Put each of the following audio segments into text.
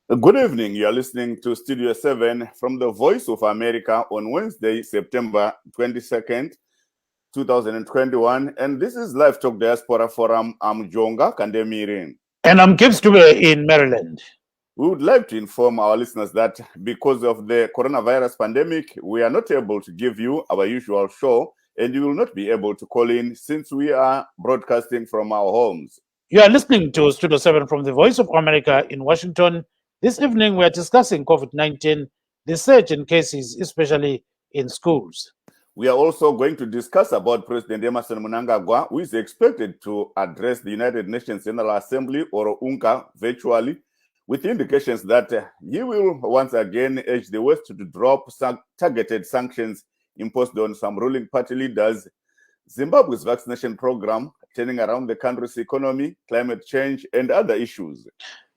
Good evening. You are listening to Studio 7 from the Voice of America on Wednesday, September 22nd, 2021. And this is Livetalk Diaspora Forum. I'm Jonga Kandemirin. And I'm Gibbs in Maryland. We would like to inform our listeners that because of the coronavirus pandemic, we are not able to give you our usual show, and you will not be able to call in since we are broadcasting from our homes. You are listening to Studio 7 from the Voice of America in Washington. This evening, we are discussing COVID-19, the surge in cases, especially in schools. We are also going to discuss about President Mnangagwa, who is expected to address the United Nations General Assembly, or UNCA, virtually, with indications that he will once again urge the West to drop targeted sanctions imposed on some ruling party leaders, Zimbabwe's vaccination program, turning around the country's economy, climate change, and other issues.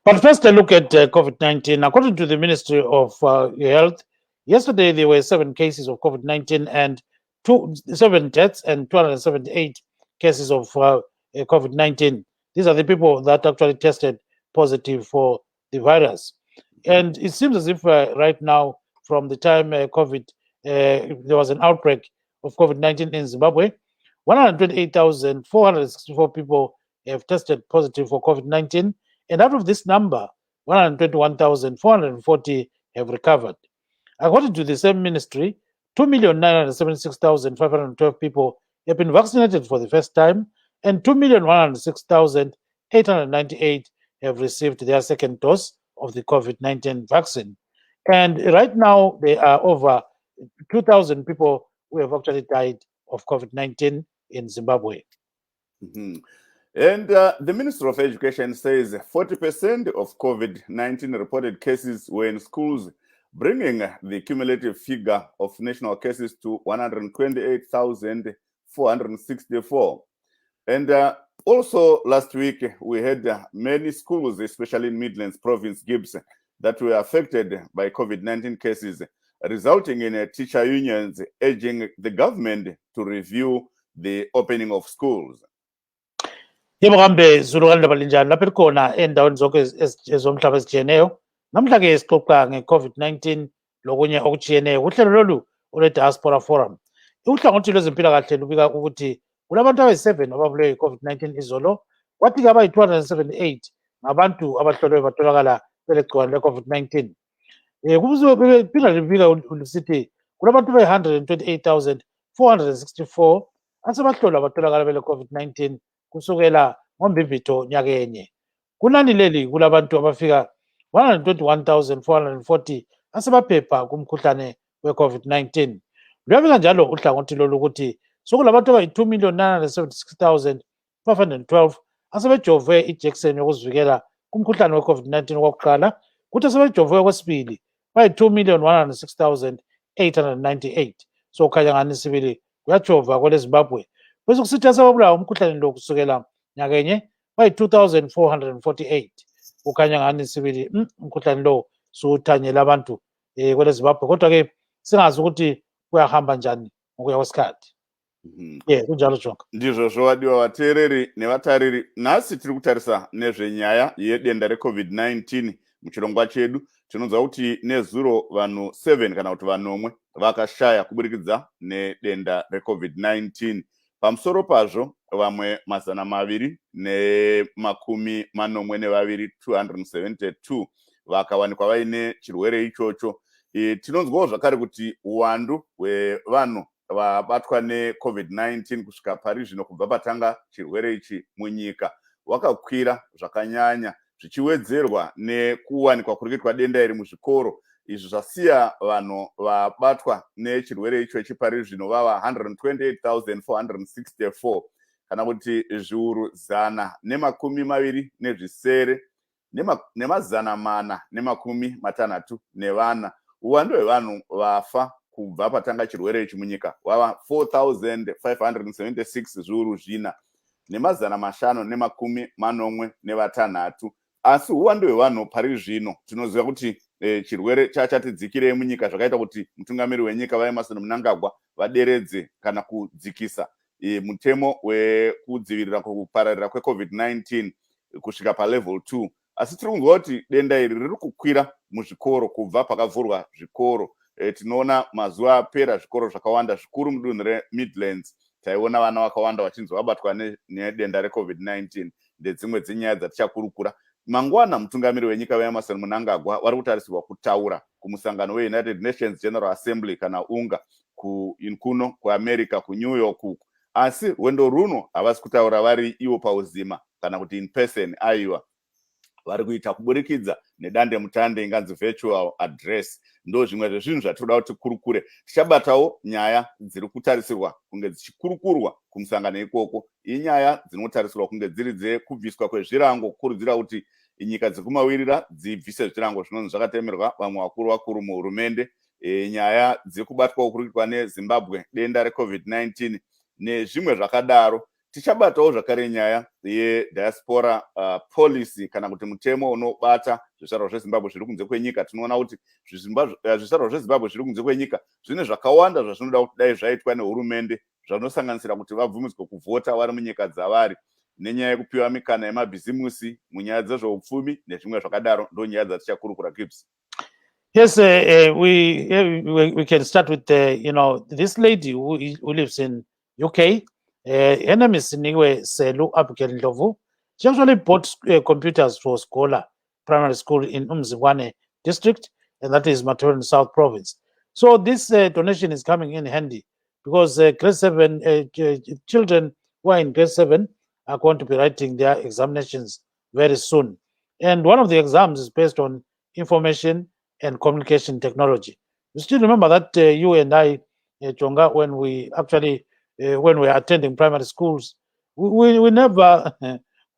But first, a look at COVID-19. According to the Ministry of Health, yesterday there were 7 cases of COVID-19 and 7 deaths and 278 cases of COVID-19. These are the people that actually tested positive for the virus. And it seems as if right now, from the time there was an outbreak of COVID-19 in Zimbabwe, 128,464 people have tested positive for COVID-19. And out of this number, 121,440 have recovered. According to the same ministry, 2,976,512 people have been vaccinated for the first time, and 2,106,898 have received their second dose of the COVID-19 vaccine. And right now, there are over 2,000 people who have actually died of COVID-19 in Zimbabwe. Mm-hmm. And the Minister of Education says 40% of COVID-19 reported cases were in schools, bringing the cumulative figure of national cases to 128,464. And also last week, we had many schools, especially in Midlands Province, Gibbs, that were affected by COVID-19 cases, resulting in teacher unions urging the government to review the opening of schools. Yebo kambe Zulu kalindaba linjani lapha likhona endaweni zonke ezomhlaba ezijiyeneyo. Namhla ke sixoxa nge-COVID-19 lokunye okujiyeneyo. Uhlelo lolu ole-Diaspora Forum. Uhlangothi lwezempilakahle lubika ukuthi kulabantu abayi-7 ababulewe yi-COVID-19 izolo, kwathi-ke abayi-278 ngabantu abahlolwe batholakala belegciwane le-COVID-19. Kuphinda libika lisithi kulabantu abayi-128,464 asebahlolwa batholakala bele-COVID-19 kusukela ngoMbimbithi nyakenye. Kunani leli kulabantu abafika 121,440 asebaphepha kumkhuhlane we-COVID-19. Luyabika njalo uhlangothi lolu ukuthi sokulabantu abayi-2,976,512 asebejove ijekiseni yokuzivikela kumkhuhlane we-COVID-19 okokuqala, kuthi asebejove okwesibili bayi-2,106,898. So kukhanya ngani sibili kuyajova kwele Zimbabwe. Bese kusithi asebabulawa umkhuhlane lo kusukela nyakenye bayi-2,448. Kukhanya ngani sibili umkhuhlane lo suthanyela abantu kwele Zimbabwe. Kodwa-ke singazi ukuthi kuyahamba njani ngokuya kwesikhathi. Kunjalo Jonga. Ndizvo zvowadiwa vateereri nevatariri. Nhasi tiri kutarisa nezvenyaya yedenda reCovid-19 muchirongwa chedu. Tinonzwa kuti nezuro vanhu 7 kana kuti vanomwe vakashaya kuburikidza nedenda reCovid-19. Pamusoro pazvo vamwe 242 272 vakawanikwa vaine chirwere ichocho. Tinonzwawo zvakare kuti uwandu hwevanhu vabatwa neCovid-19 kusvika pari zvino kubva patanga chirwere ichi munyika wakakwira zvakanyanya, zvichiwedzerwa nekuwanikwa kuri kuitwa denda iri muzvikoro. Izvi zvasiya vanhu vabatwa nechirwere icho chipari zvino vava 128,464 kana kuti zviuru 127 nemazana 464. Uwandu hwevanhu vafa kubva patanga chirwere ichi munyika wava 4,576 zviuru 4 nemazana 586. Asi uwandu hwevanhu pari zvino tinoziva kuti chirwere chachatidzikirei munyika, zvakaita kuti mutungamiri wenyika vaEmmerson Mnangagwa vaderedze kana kudzikisa mutemo wekudzivirira kupararira kweCovid-19 kusvika palevel 2. asi tiri kunzwa kuti denda iri riri kukwira muzvikoro kubva pakavhurwa zvikoro. Tinoona mazuva apera zvikoro zvakawanda zvikuru mudunhu reMidlands taiona vana vakawanda vachinzi vabatwa nedenda reCovid-19 ndedzimwe dzenyaya dzatichakurukura. Mangwana mutungamiri wenyika weEmerson Mnangagwa vari kutarisirwa kutaura kumusangano weUnited Nations General Assembly kana unga kuno kuAmerica kuNew York uku. Asi rwendo runo havasi kutaura vari ivo pauzima kana kuti in person, aiwa vari kuita kuburikidza nedande mutande inganzi virtual address. Ndo zvimwe zvezvinhu zvatinoda kuti kurukure. Tichabatawo nyaya dziri kutarisirwa kunge dzichikurukurwa kumusangano ikoko. Inyaya dzinotarisirwa kunge dziri dzekubviswa kwezvirango, kukurudzira kuti nyika dzekumawirira dzibvise zvirango zvinonzi zvakatemerwa vamwe vakuru muhurumende. Nyaya dzekubatwa kurikwa neZimbabwe denda reCovid-19 nezvimwe zvakadaro. Tichabatawo zvakare nyaya yeDiaspora policy kana kuti mutemo unobata zvizvarwa zveZimbabwe zviri kunze kwenyika. Tinoona kuti zvizvarwa zveZimbabwe zviri kunze kwenyika zvine zvakawanda zvazvinoda kuti dai zvaitwa nehurumende, zvanosanganisira kuti vabvumidzwe kuvhota vari munyika dzavari, nenyaya yekupiwa mikana yemabhizimusi munyaya dzezveupfumi nezvimwe zvakadaro. Ndo nyaya dzatichakurukura Gibbs. Yes, we can start with this lady who lives in UK. Her name is Niwe Selu Abigail Ndlovu. She actually bought computers for Scholar Primary School in Mnangagwa district, and that is Maternal South Province. So this donation is coming in handy because grade 7 children who are in grade 7 are going to be writing their examinations very soon. And one of the exams is based on information and communication technology. You still remember that you and I, Chonga, when we were attending primary schools, we never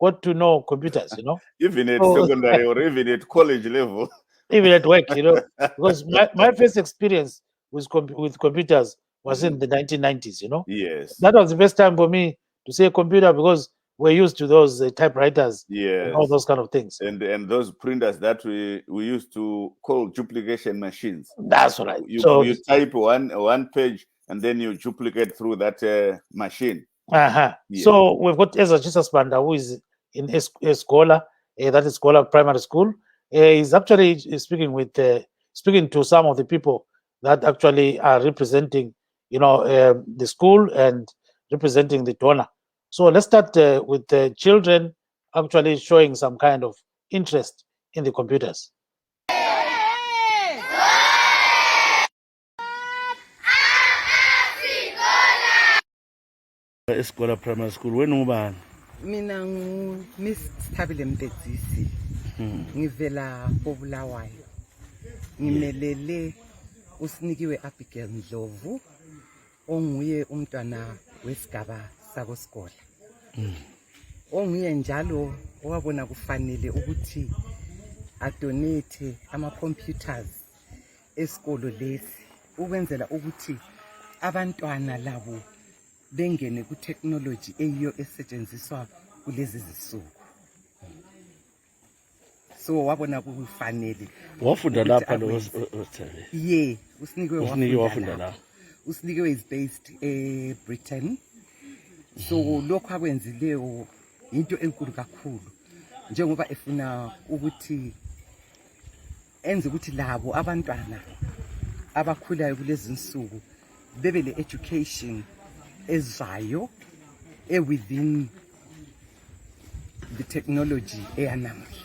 got to know computers, Even at secondary or even at college level. Even at work, because my first experience with computers was in the 1990s, Yes. That was the first time for me to say computer because we're used to those typewriters, yes, and all those kind of things. And those printers that we used to call duplication machines. That's right. You type one page and then you duplicate through that machine. Yeah. So we've got Ezra Jesus Banda, who is in Escola, that is Scholar Primary School. He's actually speaking to some of the people that actually are representing, the school and representing the donor. So let's start with the children actually showing some kind of interest in the computers. Escola Primary School, wena ubani? Mina Miss Thabile Mtedzisi. Ngivela koBulawayo. Ngimelele uSinikiwe Abigail Ndlovu onguye umntwana wesigaba sakoSkola. Onguye njalo owabona kufanele ukuthi adonate ama-computers esikolo lesi ukwenzela ukuthi abantwana labo bengene ku-technology eyiyo esetshenziswa kulezi zisuku. So wabona kufanele. Wafunda lapha lo uSinikiwe wafunda lapha. uSinikiwe is based Britain. So lokho akwenzileyo into enkulu kakhulu njengoba efuna ukuthi enze ukuthi labo abantwana abakhulayo kulezi insuku bebe le education ezayo within the technology eyanamuhla.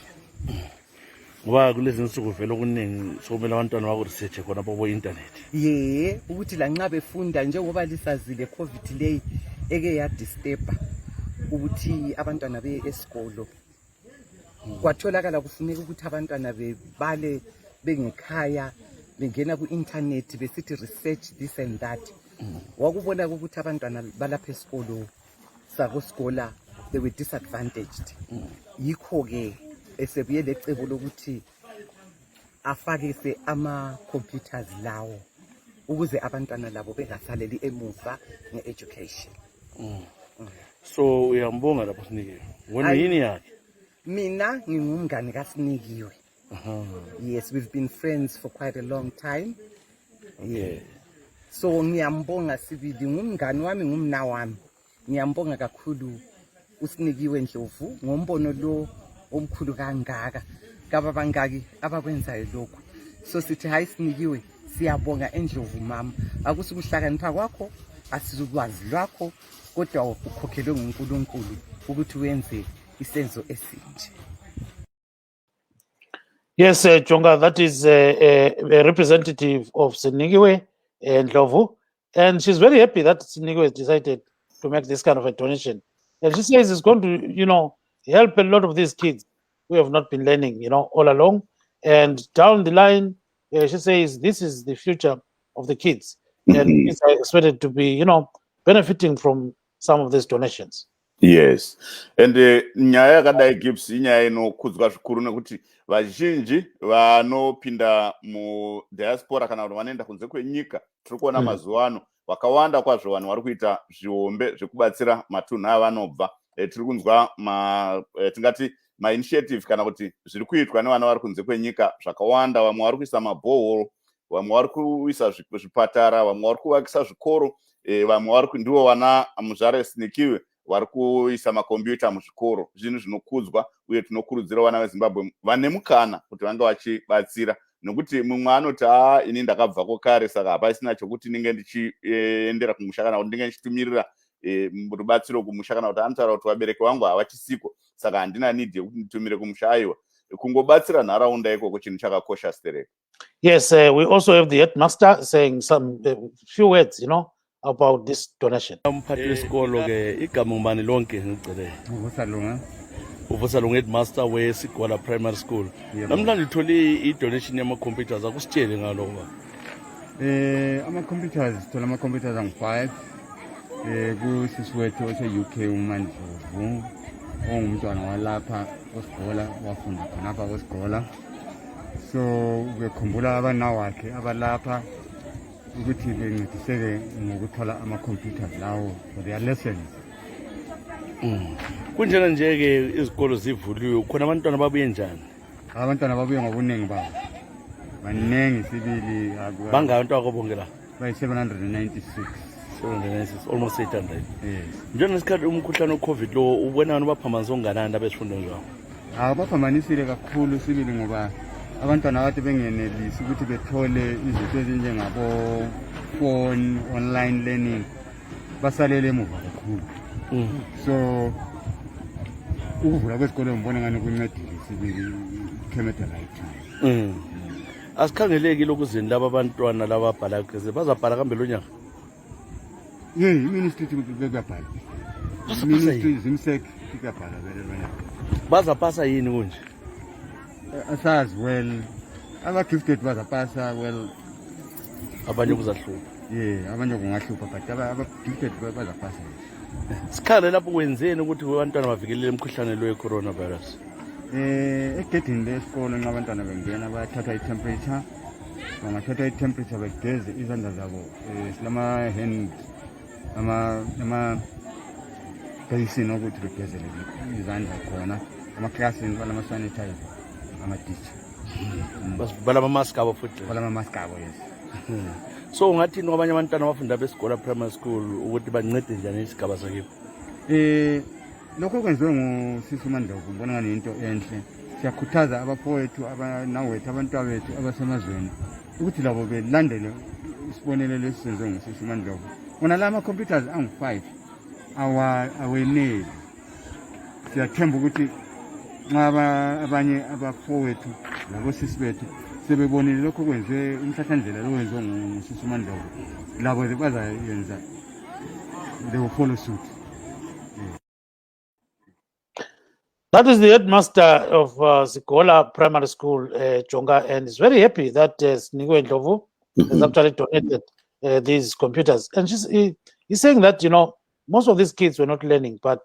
Ngoba kulezi insuku vele okuningi sokumele abantwana bako research khona bo internet. Ukuthi la nxa befunda njengoba lisazile COVID leyi eke ya disturb ukuthi abantwana be esikolo kwatholakala kufuneka ukuthi abantwana bebale bengekhaya bengena ku internet besithi research this and that. Wakubona ukuthi abantwana balapha esikolo sakoSkola they were disadvantaged. Yikho ke esebuye lecebo lokuthi afakise ama-computers lawo ukuze abantwana labo bengasaleli emuva nge-education. So uyambonga lapho Sinikiwe. Wena yini yakhe? Mina ngingumngane kaSinikiwe. Yes, we've been friends for quite a long time. Yeah. So ngiyambonga sibili ngumngane wami ngumna wami. Ngiyambonga kakhulu uSinikiwe Ndlovu ngombono lo omkhulu kangaka kaba bangaki abakwenzayo lokhu. So sithi hayi sinikiwe, siyabonga Endlovu mama, akusukuhlakanipha kwakho, asizukwazi lwakho, kodwa ukhokhelwe nguNkulunkulu ukuthi wenze isenzo esinje. Yes, Jonga, that is a representative of Sinigiwe Ndlovu, and she's very happy that Sinigiwe has decided to make this kind of a donation. And she says it's going to, help a lot of these kids who have not been learning, all along. And down the line, she says this is the future of the kids. And kids are expected to be, benefiting from some of these donations. Yes. And nyaya yakadai gives inyaya inokudzwa zvikuru nekuti vazhinji vanopinda mu diaspora kana kuti vanoenda kunze kwenyika tiri kuona mazuva ano vakawanda kwazvo vanhu vari kuita zviombe zvekubatsira matunhu avanobva. Tiri kunzwa tingati mainitiative kana kuti zviri kuitwa nevana vari kunze kwenyika zvakawanda. Vamwe vari kuisa mabohoro, vamwe vari kuisa zvipatara, vamwe vari kuvakisa zvikoro, vamwe vari ndivo vana muzvare Sinikiwe vari kuisa makombiyuta muzvikoro. Zvinhu zvinokudzwa uye tinokurudzira vana veZimbabwe vane mukana kuti vange vachibatsira, nekuti mumwe anoti ini ndakabvako kare saka hapasina chokuti ndinge ndichiendera kumusha kana kuti ndinge ndichitumirira rubatsiro kumusha kana kuti anotaura kuti vabereki vangu havachisiko saka handina need yekuti nditumire kumusha. Aiwa, kungobatsira nharaunda ikoko chinhu chakakosha stereka. Yes, we also have the headmaster saying some few words, about this donation. Umphathi wesikolo ke igama ngubani lonke ngicela. Uvusalunga headmaster weSigwala Primary School. Namhlanje ngithole i-donation yama-computers, akusitshele ngalokho. Ama-computers, sithola ama-computers angu-5 kusisi wethu ose-UK uMnangagwa ongumntwana walapha kweSigwala, wafunda khonapha kweSigwala. So bekhumbula abanawo wakhe abalapha ukuthi bencediseke ngokuthola ama-computers lawo for their lessons. Kunjena nje-ke izikolo zivuliwe, khona abantwana babuye njani? Abantwana babuye ngobuningi babo, baningi sibili. Bangaki abantwana kwabonke la? Bayi-796. 796, almost 800. Yes. Njengesikhathi umkhuhlane we-COVID lo ubonani ubaphambanisa onganani abezifundweni zabo? Baphambanisile kakhulu sibili ngoba abantwana kade bengenelisi ukuthi bethole izinto ezinjengabo-phone, online learning, basalele emuva kakhulu. So ukuvula kwesikole ngibona ngani kuncedile sibili, came at the right time. Asikhangeleki lokuzini laba abantwana laba abhala kugeze bazabhala kambe lo nyaka? Ministry kuyabhala. Ministry zimsek kuyabhala vele lo nyaka. Bazapasa yini kunje? Asazi well, aba-gifted bazapasa well. Abanye kuzahlupha. Abanye kungahlupha but aba-gifted bazapasa. Sikhale lapho kwenzeni ukuthi abantwana bavikelele umkhuhlane lo we-coronavirus? Egedini lesikolo nxa abantwana bengena bayathatha i-temperature, bangathatha i-temperature begeze izandla zabo, silama-hand, ama-basin ukuthi begezele izandla khona, amaklasini balama-sanitizer, ama-teacher. Balama-mask abo futhi? Balama-mask abo, yes. So ungathini kwabanye abantwana abafunda beSigwala Primary School ukuthi bancede njani isigaba sakibo? Lokho kwenziwe ngusisi uMnangagwa ngibona ngani into enhle. Siyakhuthaza abafowethu, abanawethu, abantwana bethu abasemazweni ukuthi labo belandele isibonelelo esisenziwe ngusisi uMnangagwa. Wona la ama-computers angu-5 aweneli. Siyathemba ukuthi nxa abanye abafowethu labosisi bethu sebebonile lokho kwenziwe umhlahlandlela lo wenziwe ngusisi uMnangagwa, labo bazayenza, they will follow suit. That is the headmaster of Sigwala Primary School, Jonga, and is very happy that Sinigiwe Ndlovu has actually donated these computers. And he's saying that, most of these kids were not learning, but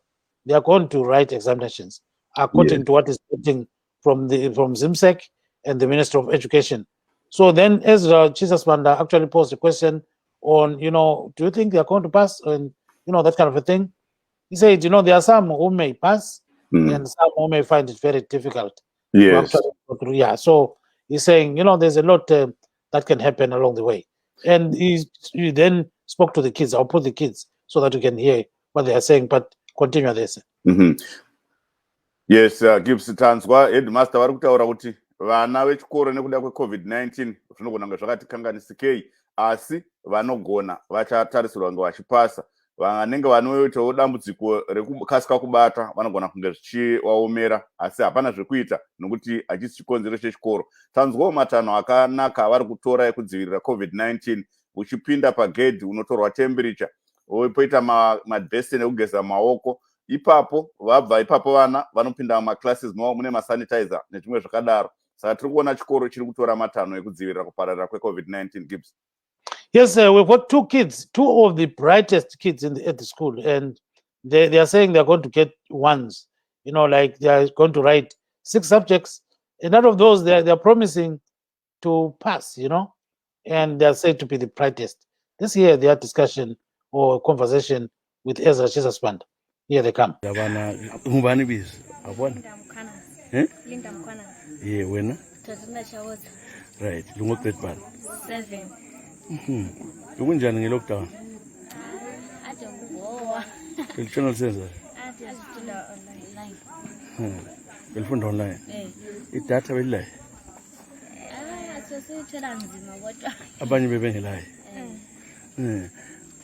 they are going to write examinations according to what is written from ZIMSEC and the Minister of Education. So then Ezra Chisasmanda actually posed a question on, do you think they are going to pass? And, that kind of a thing. He said, there are some who may pass, and some who may find it very difficult to actually go through. Yeah, so he's saying, there's a lot that can happen along the way. And he then spoke to the kids. I'll put the kids so that you can hear what they are saying, but continue this. Yes, Gibbs tanzwa headmaster vari kutaura kuti vana vechikoro nekuda kweCovid-19 zvinogona kunge zvakatikanganisikei, asi vanogona vachatarisirwa kunge vachipasa. Vanenge vanoitawo dambudziko rekukasika kubata vanogona kunge zvichivaomera, asi hapana zvekuita nokuti hachisi chikonzero chechikoro. Tanzwawo matanho akanaka avari kutora ekudzivirira COVID-19, uchipinda pagedhi unotorwa temperature, poita madhesini ekugeza maoko. Ipapo vabva ipapo vana vanopinda mumaclasses mavo mune masanitizer nezvimwe zvakadaro. Saka tiri kuona chikoro chiri kutora matanho ekudzivirira kupararira kweCovid-19. Gibbs. Yes, we've got two kids, two of the brightest kids at the school, and they are saying they're going to get ones. You know, like they are going to write 6 subjects, and out of those, they're promising to pass. You know, and they are said to be the brightest. Let's hear their discussion or conversation with Ezra Chisasband. Here they come. Yabana ngubani bizo? Abona? Linda Mkwana. Yeah, wena? Tazuna Chawoza. Right. Lungo grade bani? 7. Ukunjani nge-lockdown? Aje ngowa. Channel sensor? Aje sifunda online. Belifunda online? Idatha belilayo? Sesithola nzima kodwa. Abanye bebengelayo?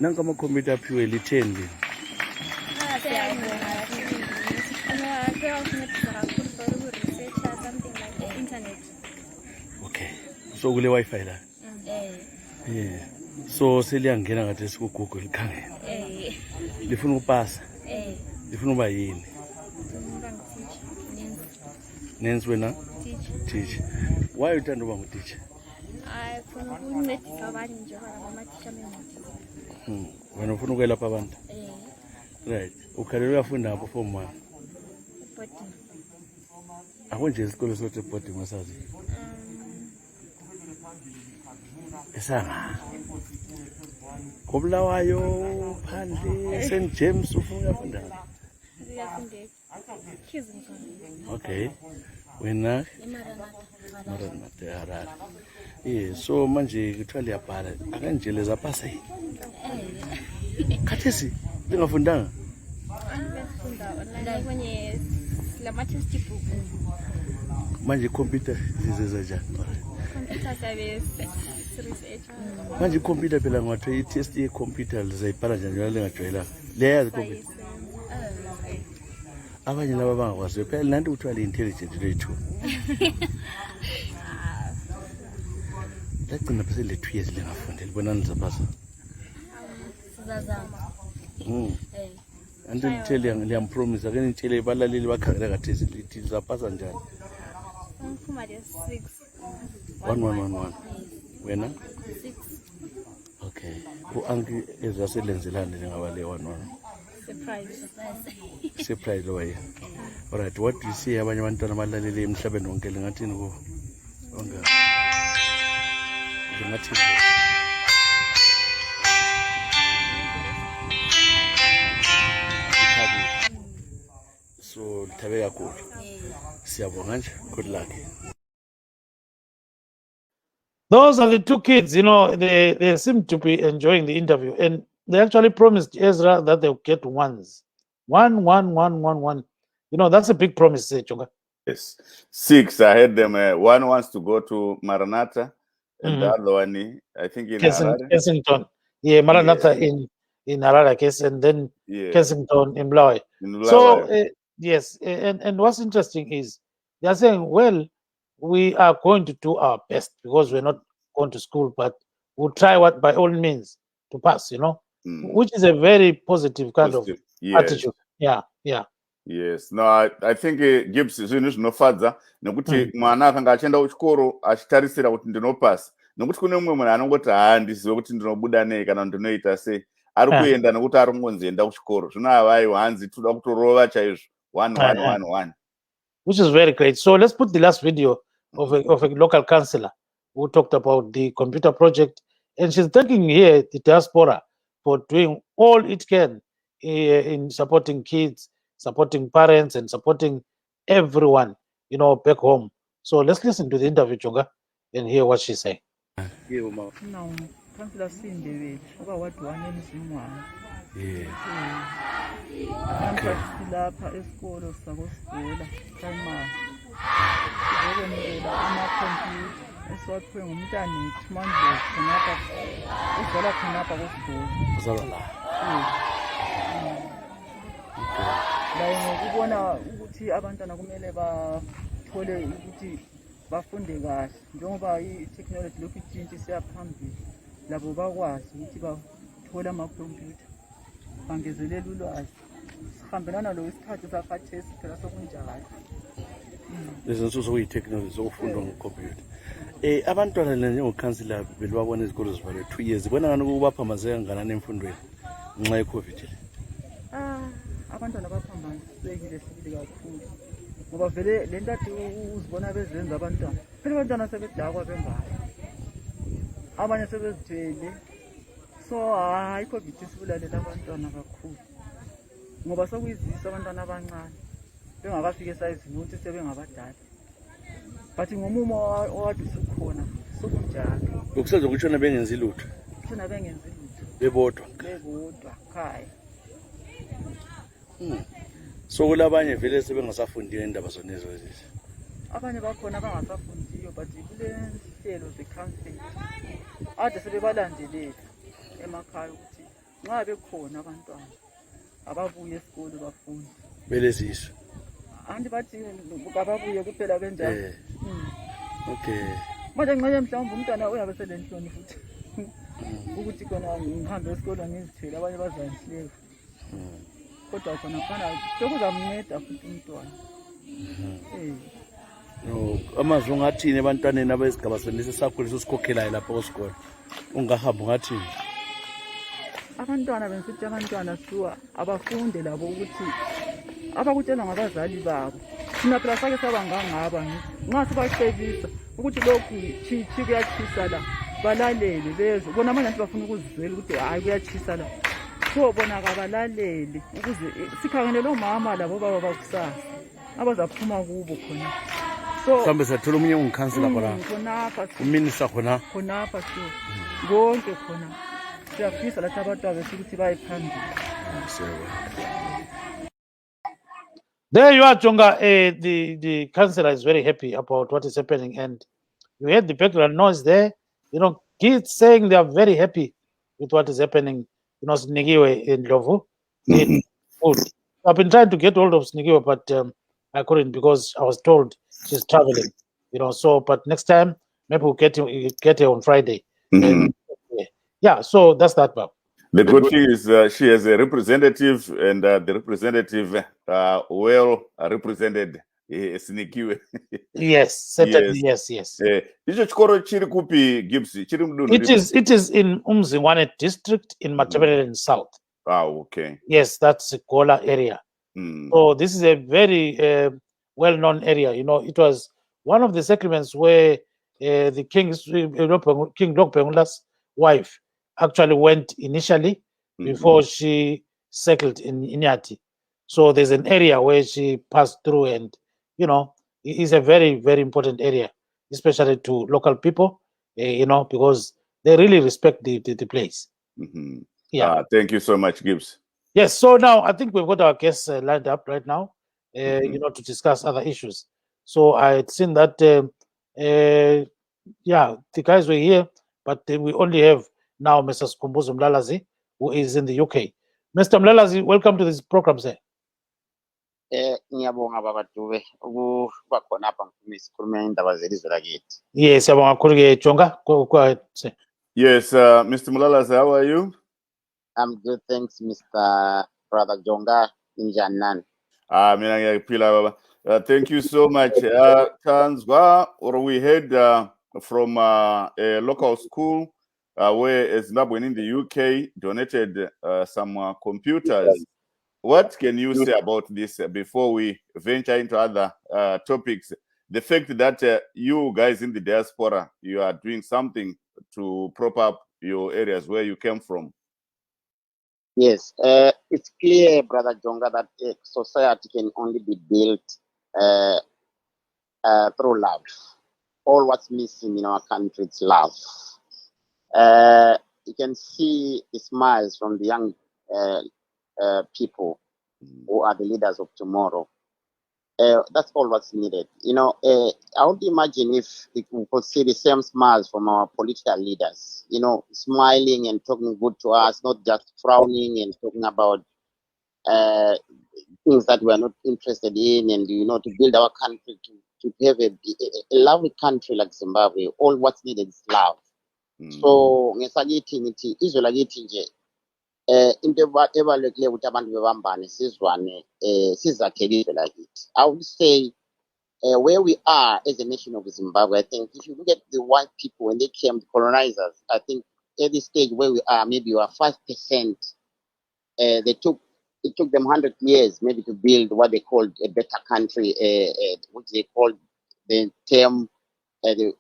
Nanka amakhompyutha aphiwe litheni? Okay. So kule Wi-Fi la? Yeah. So seliyangena ngathi siku-Google likhangela. Lifuna ukupasa? Lifuna uba yini? Nancy wena? Teacher. Why uthanda uba ngutitsha? Funa ukuncedisa abanye njengoba amathisha bencedisa. Wena ufuna ukwelapha abantu? Right. Ukhalele uyafunda ngapho form 1? Boarding. Akonje isikolo sothi boarding wasazi? Esanga. Kobulawayo phandle St James ufuna uyafunda? Ngiyafunda Kizington. Okay. Wena? Maranatha. Harare. Yeah, so manje kuthiwa liyabhala akanjele zapasa yini? Khathesi lingafundanga? Ngiyafunda online kwenye lama textbook. Manje ikhompyutha zizeza njani? Computer service research. Manje ikhompyutha phela ngathiwa i-test ye-computer lizayibhala njani njengoba lingajwayelanga? Liyayazi ikhompyutha? Abanye laba bangakwaziyo phela nanti kuthiwa li-intelligent lethu. Lagcina phese le 2 years lingafundi libonani lizapasa? Sizazama. Anti litshele liyampromise ake nitshele balaleli bakhangela kathesi lithi lizapasa njani? Ngifuma le 6. 1111. Wena? 6. Okay. U-uncle ezaselenzelani lengaba le 11? Surprise lo waye. Alright, what do you see abanye abantwana balaleli emhlabeni wonke lingathini kubo? Lingathini? So lithabe kakhulu. Siyabonga nje. Good luck. Those are the two kids, you know, they seem to be enjoying the interview, and they actually promised Ezra that they'll get ones. 1, 1, 1, 1, 1. You know, that's a big promise, Chonga. Yes. 6, I heard them. One wants to go to Maranatha, and the other one, I think in Harare. Kensington. Yeah, Maranatha in Harare case, and then Kensington in Blawe. So, yes, and what's interesting is they are saying, well, we are going to do our best because we're not going to school, but we'll try by all means to pass, you know, which is a very positive kind of attitude. Yeah. Yes. No, I think Gibbs zvinhu zvinofadza nekuti mwana akanga achienda kuchikoro achitarisira kuti ndinopasa, nekuti kune mumwe munhu anongoti handizive kuti ndinobuda nei kana ndinoita sei, ari kuenda nekuti ari kungonzienda kuchikoro. Zvino havaiwa hanzi toda kutorova chaizvo 1. Which is very great. So let's put the last video of a local councillor who talked about the computer project, and she's thanking here the Diaspora for doing all it can in supporting kids, supporting parents, and supporting everyone, you know, back home. So let's listen to the interview, Chonga, and hear what she's saying. No, councillor Sinde about what one is in one. Yeah. Namhla silapha esikolo sakosibhola primary. Sizokwemukela amakhompyutha esiwaphiwe ngumntanethu Mandlovu khonapha uzalwa khonapha kosibhola. Uzalwa la. Laye ngokubona ukuthi abantwana kumele bathole ukuthi bafunde kahle njengoba i-technology lokhu itshintsha isiya phambili, labo bakwazi ukuthi bathole amakhompyutha bangezelela ulwazi. Sihambelana lo isikhathi sakhathesi phela sokunjalo. Lezi nsuku sokuyi-technology sokufundwa ngekhompyutha. Abantwana njengokhansila belibabona izikolo zivalwe 2 years, bona ngani ukubaphambanise kangakanani emfundweni ngenxa ye-COVID? Abantwana baphambanyisekile sibili kakhulu ngoba vele le nto ade uzibona bezenza abantwana, phela abantwana sebedakwa bembayo, abanye sebezithwele. So hayi i-COVID isibulalela abantwana kakhulu ngoba sokuyizisa abantwana abancane bengakafika esayizini ukuthi sebengabadala, but ngomumo owade usukhona sokunjalo. Ukusenza ukutshona bengenzi lutho, Kuthina bengenzi lutho, bebodwa khaya. So kulabanye vele sebengasafundiyo indaba zonezo lezi. Abanye bakhona abangasafundiyo, but kule nhlelo ze-counseling ade sebebalandelela emakhaya ukuthi nxa bekhona abantwana ababuye esikole bafunde. Belezizwe. Anti bathi ababuye kuphela benjalo. Okay. Manje ngenye mhlawumbe umntwana uyabe selenhloni futhi ukuthi khona ngihambe esikolweni ngizithwele, abanye bazangihleka. Kodwa khona sokuzamnceda futhi umntwana. No, amazwi ungathini ebantwaneni abesigaba senesi sakho leso sikhokhelayo lapha kwesikole? Ungahamba ungathini? Abantwana bengithi abantwana siwa abafunde labo ukuthi abakutshelwa ngabazali babo. Thina phela sake sabangangaba nxa sibahlekisa ukuthi lokhu chichi kuyachisa la, balalele bezwe. Bona manje bafuna ukuzizwela ukuthi hayi kuyachisa la. So bona kabalalele ukuze sikhangelele omama labo baba bakusasa abazaphuma kubo khona. So mhlambe sathola omunye ungikhansela khonapha uminista khonapha konke khona siyafisa lathi abantu bethu ukuthi baye phambili. There you are, Jonga. The councillor is very happy about what is happening, and you heard the background noise there. You know, kids saying they are very happy with what is happening. You know, Snigiwe in Lovu. I've been trying to get hold of Snigiwe, but I couldn't because I was told she's traveling. You know, so but next time maybe we'll get her on Friday. Yeah, so that's that, Bob. The good thing is she has a representative, and the representative well represented Snigiwe. Yes, certainly, yes. Icho chikoro chiri kupi Gibbs? Chiri mudunhu It is in Umzingwane district in Matabeleland South. Okay. Yes, that's the Gola area. So this is a very well-known area. You know, it was one of the settlements where the King Lokpengula's wife actually went initially before she settled in Inyati. So there's an area where she passed through, and you know, it is a very, very important area, especially to local people. You know, because they really respect the place. Yeah. Thank you so much, Gibbs. Yes. So now I think we've got our guests lined up right now. You know, to discuss other issues. So I had seen that. Yeah, the guys were here, but we only have now Mr. Skumbuzo Mlalazi, who is in the UK. Mr. Mlalazi, welcome to this program, sir. Ngiyabonga baba Dube ukuba khona apha ngisikhuluma indaba zelizwe lakithi. Yes, siyabonga kakhulu ke Jonga. Go ahead, sir. Yes, Mr. Mlalazi, how are you? I'm good, thanks, Mr. Brother Jonga. Injani nani? Mina ngiyaphila baba. Thank you so much. Tanzwa, or we heard from a local school where Zimbabwe in the UK donated some computers. What can you say about this before we venture into other topics? The fact that you guys in the diaspora, you are doing something to prop up your areas where you came from. Yes, it's clear, Brother Jonga, that a society can only be built through love. All what's missing in our country is love. You can see the smiles from the young people who are the leaders of tomorrow. That's all what's needed. I would imagine if we could see the same smiles from our political leaders, smiling and talking good to us, not just frowning and talking about things that we are not interested in, and to build our country to have a lovely country like Zimbabwe. All what's needed is love. So ngesakithi ngithi izwe lakithi nje into ebalulekileyo ukuthi abantu bebambane sizwane sizakhele izwe lakithi. I would say where we are as a nation of Zimbabwe, I think if you look at the white people when they came, the colonizers, I think at this stage where we are, maybe we are 5%. It took them 100 years maybe to build what they called a better country, which they called the term the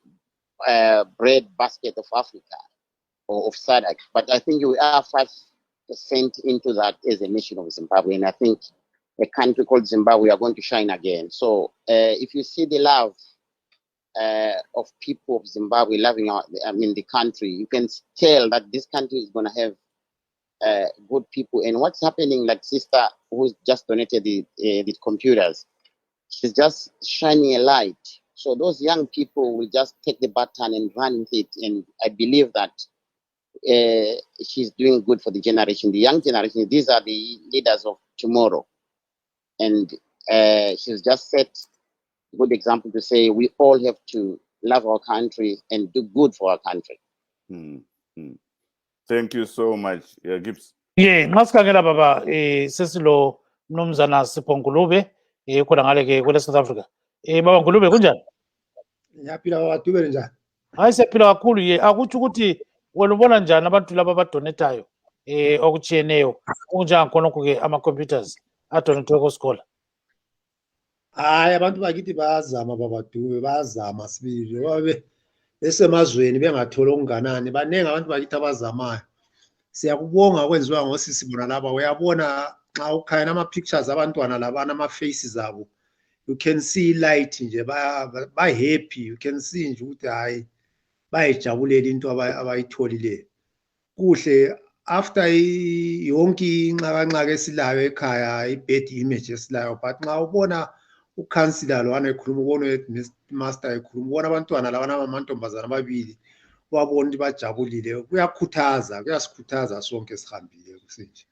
bread basket of Africa or of SADC. But I think we are 5% into that as a nation of Zimbabwe, and I think a country called Zimbabwe are going to shine again. So if you see the love of people of Zimbabwe loving the country, you can tell that this country is going to have good people. And what's happening, like sister who's just donated the computers, she's just shining a light. So those young people will just take the baton and run with it. And I believe that she's doing good for the generation, the young generation. These are the leaders of tomorrow. And she's just set a good example to say we all have to love our country and do good for our country. Thank you so much, Gibbs. Ngasikhangela baba sesilo mnumzana Sipho Ngulube khona ngale ke kwele South Africa. Baba Ngulube kunjani? Ngiyaphila baba Dube njani? Hayi siyaphila kakhulu akutsho ukuthi wena ubona njani abantu laba abadonetayo okutshiyeneyo okunjengakhonokho ke ama-computers adonethwe kwesikole? Hayi abantu bakithi bayazama baba Dube, bayazama sibili babe besemazweni bengathola okunganani. Baningi abantu bakithi abazamayo. Siyakubonga kwenziwa ngosisi bona laba. Uyabona nxa ukhayena ama-pictures abantwana labana ama-faces abo, you can see light nje ba-happy. You can see nje ukuthi hayi bayijabulela into abayitholileyo. Kuhle after yonke inxakanxaka esilayo ekhaya, i-bad image esilayo, but nxa ubona ukhansila lwana ekhuluma, ubona master ekhuluma, ubona abantwana labana amantombazana amabili wabona ukuthi bajabulile, kuyasikhuthaza sonke sihambile kusinje.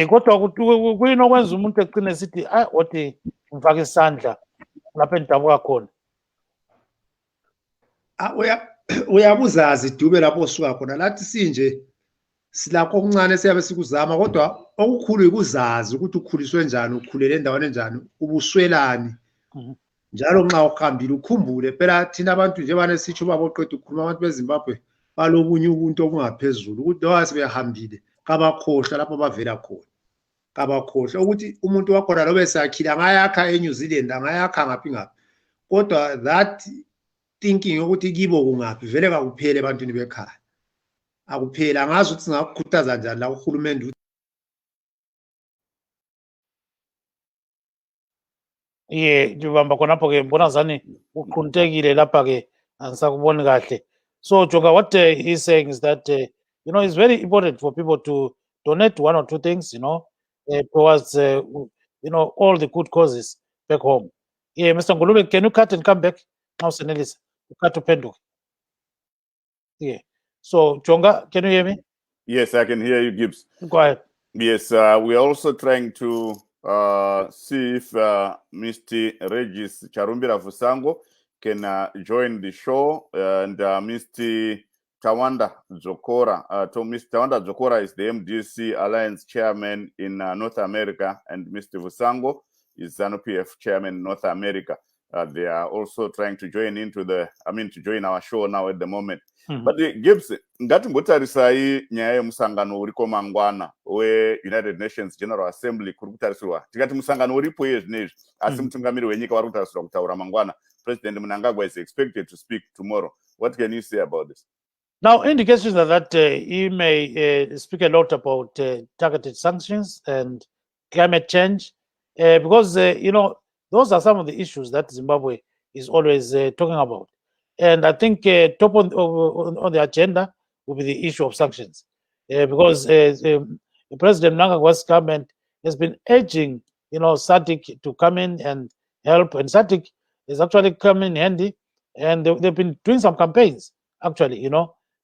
Kodwa kuyini okwenza umuntu egcine sithi othi ngifake isandla lapho endabuka khona? Uyabuzazi Dube lapho osuka khona. Lathi sinje silakho okuncane siyabe sikuzama, kodwa okukhulu ikuzazi ukuthi ukhuliswe njani, ukhulele endaweni enjani, ubuswelani. Njalo nxa uhambile ukhumbule phela thina abantu nje bane sitsho baboqeda ukukhuluma abantu beZimbabwe balobunye ubuntu obungaphezulu ukuthi noma sebehambile kabakhohlwa lapho bavela khona, kabakhohlwa ukuthi umuntu wakhona lobe sakhila ngayakha eNew Zealand, angayakha ngaphi ngaphi, kodwa that thinking ukuthi kibo kungaphi vele kakuphele ebantwini bekhaya, akuphela. Angazi ukuthi singakukhuthaza njani la uhulumende. Ngibamba khonapho ke mbona zani uqhuntekile lapha ke angisakuboni kahle. So Jonga, what he's saying is that it's very important for people to donate one or two things towards all the good causes back home. Mr. Ngulube, can you cut and come back now? Senelisa cut to Penduke. So Jonga, can you hear me? Yes, I can hear you, Gibbs. Go ahead. Yes, we are also trying to see if Mr. Regis Charumbira Fusango can join the show, and Mr. Tawanda Zokora. Mr. Tawanda Zokora is the MDC Alliance Chairman in North America, and Mr. Fusango is ZANU-PF Chairman in North America. They are also trying to join to join our show now at the moment. But Gibbs, ngati ngotarisai nyaya yemusangano uriko mangwana we-United Nations General Assembly kuri kutarisirwa tikati musangano uripo yezvinezvi asi mutungamiri wenyika vari kutarisirwa kutaura mangwana. President Mnangagwa is expected to speak tomorrow. What can you say about this? Now, indications are that he may speak a lot about targeted sanctions and climate change, because those are some of the issues that Zimbabwe is always talking about. And I think top on the agenda will be the issue of sanctions, because President Mnangagwa's government has been urging, SADC to come in and help, and SADC is actually coming handy, and they've been doing some campaigns, actually,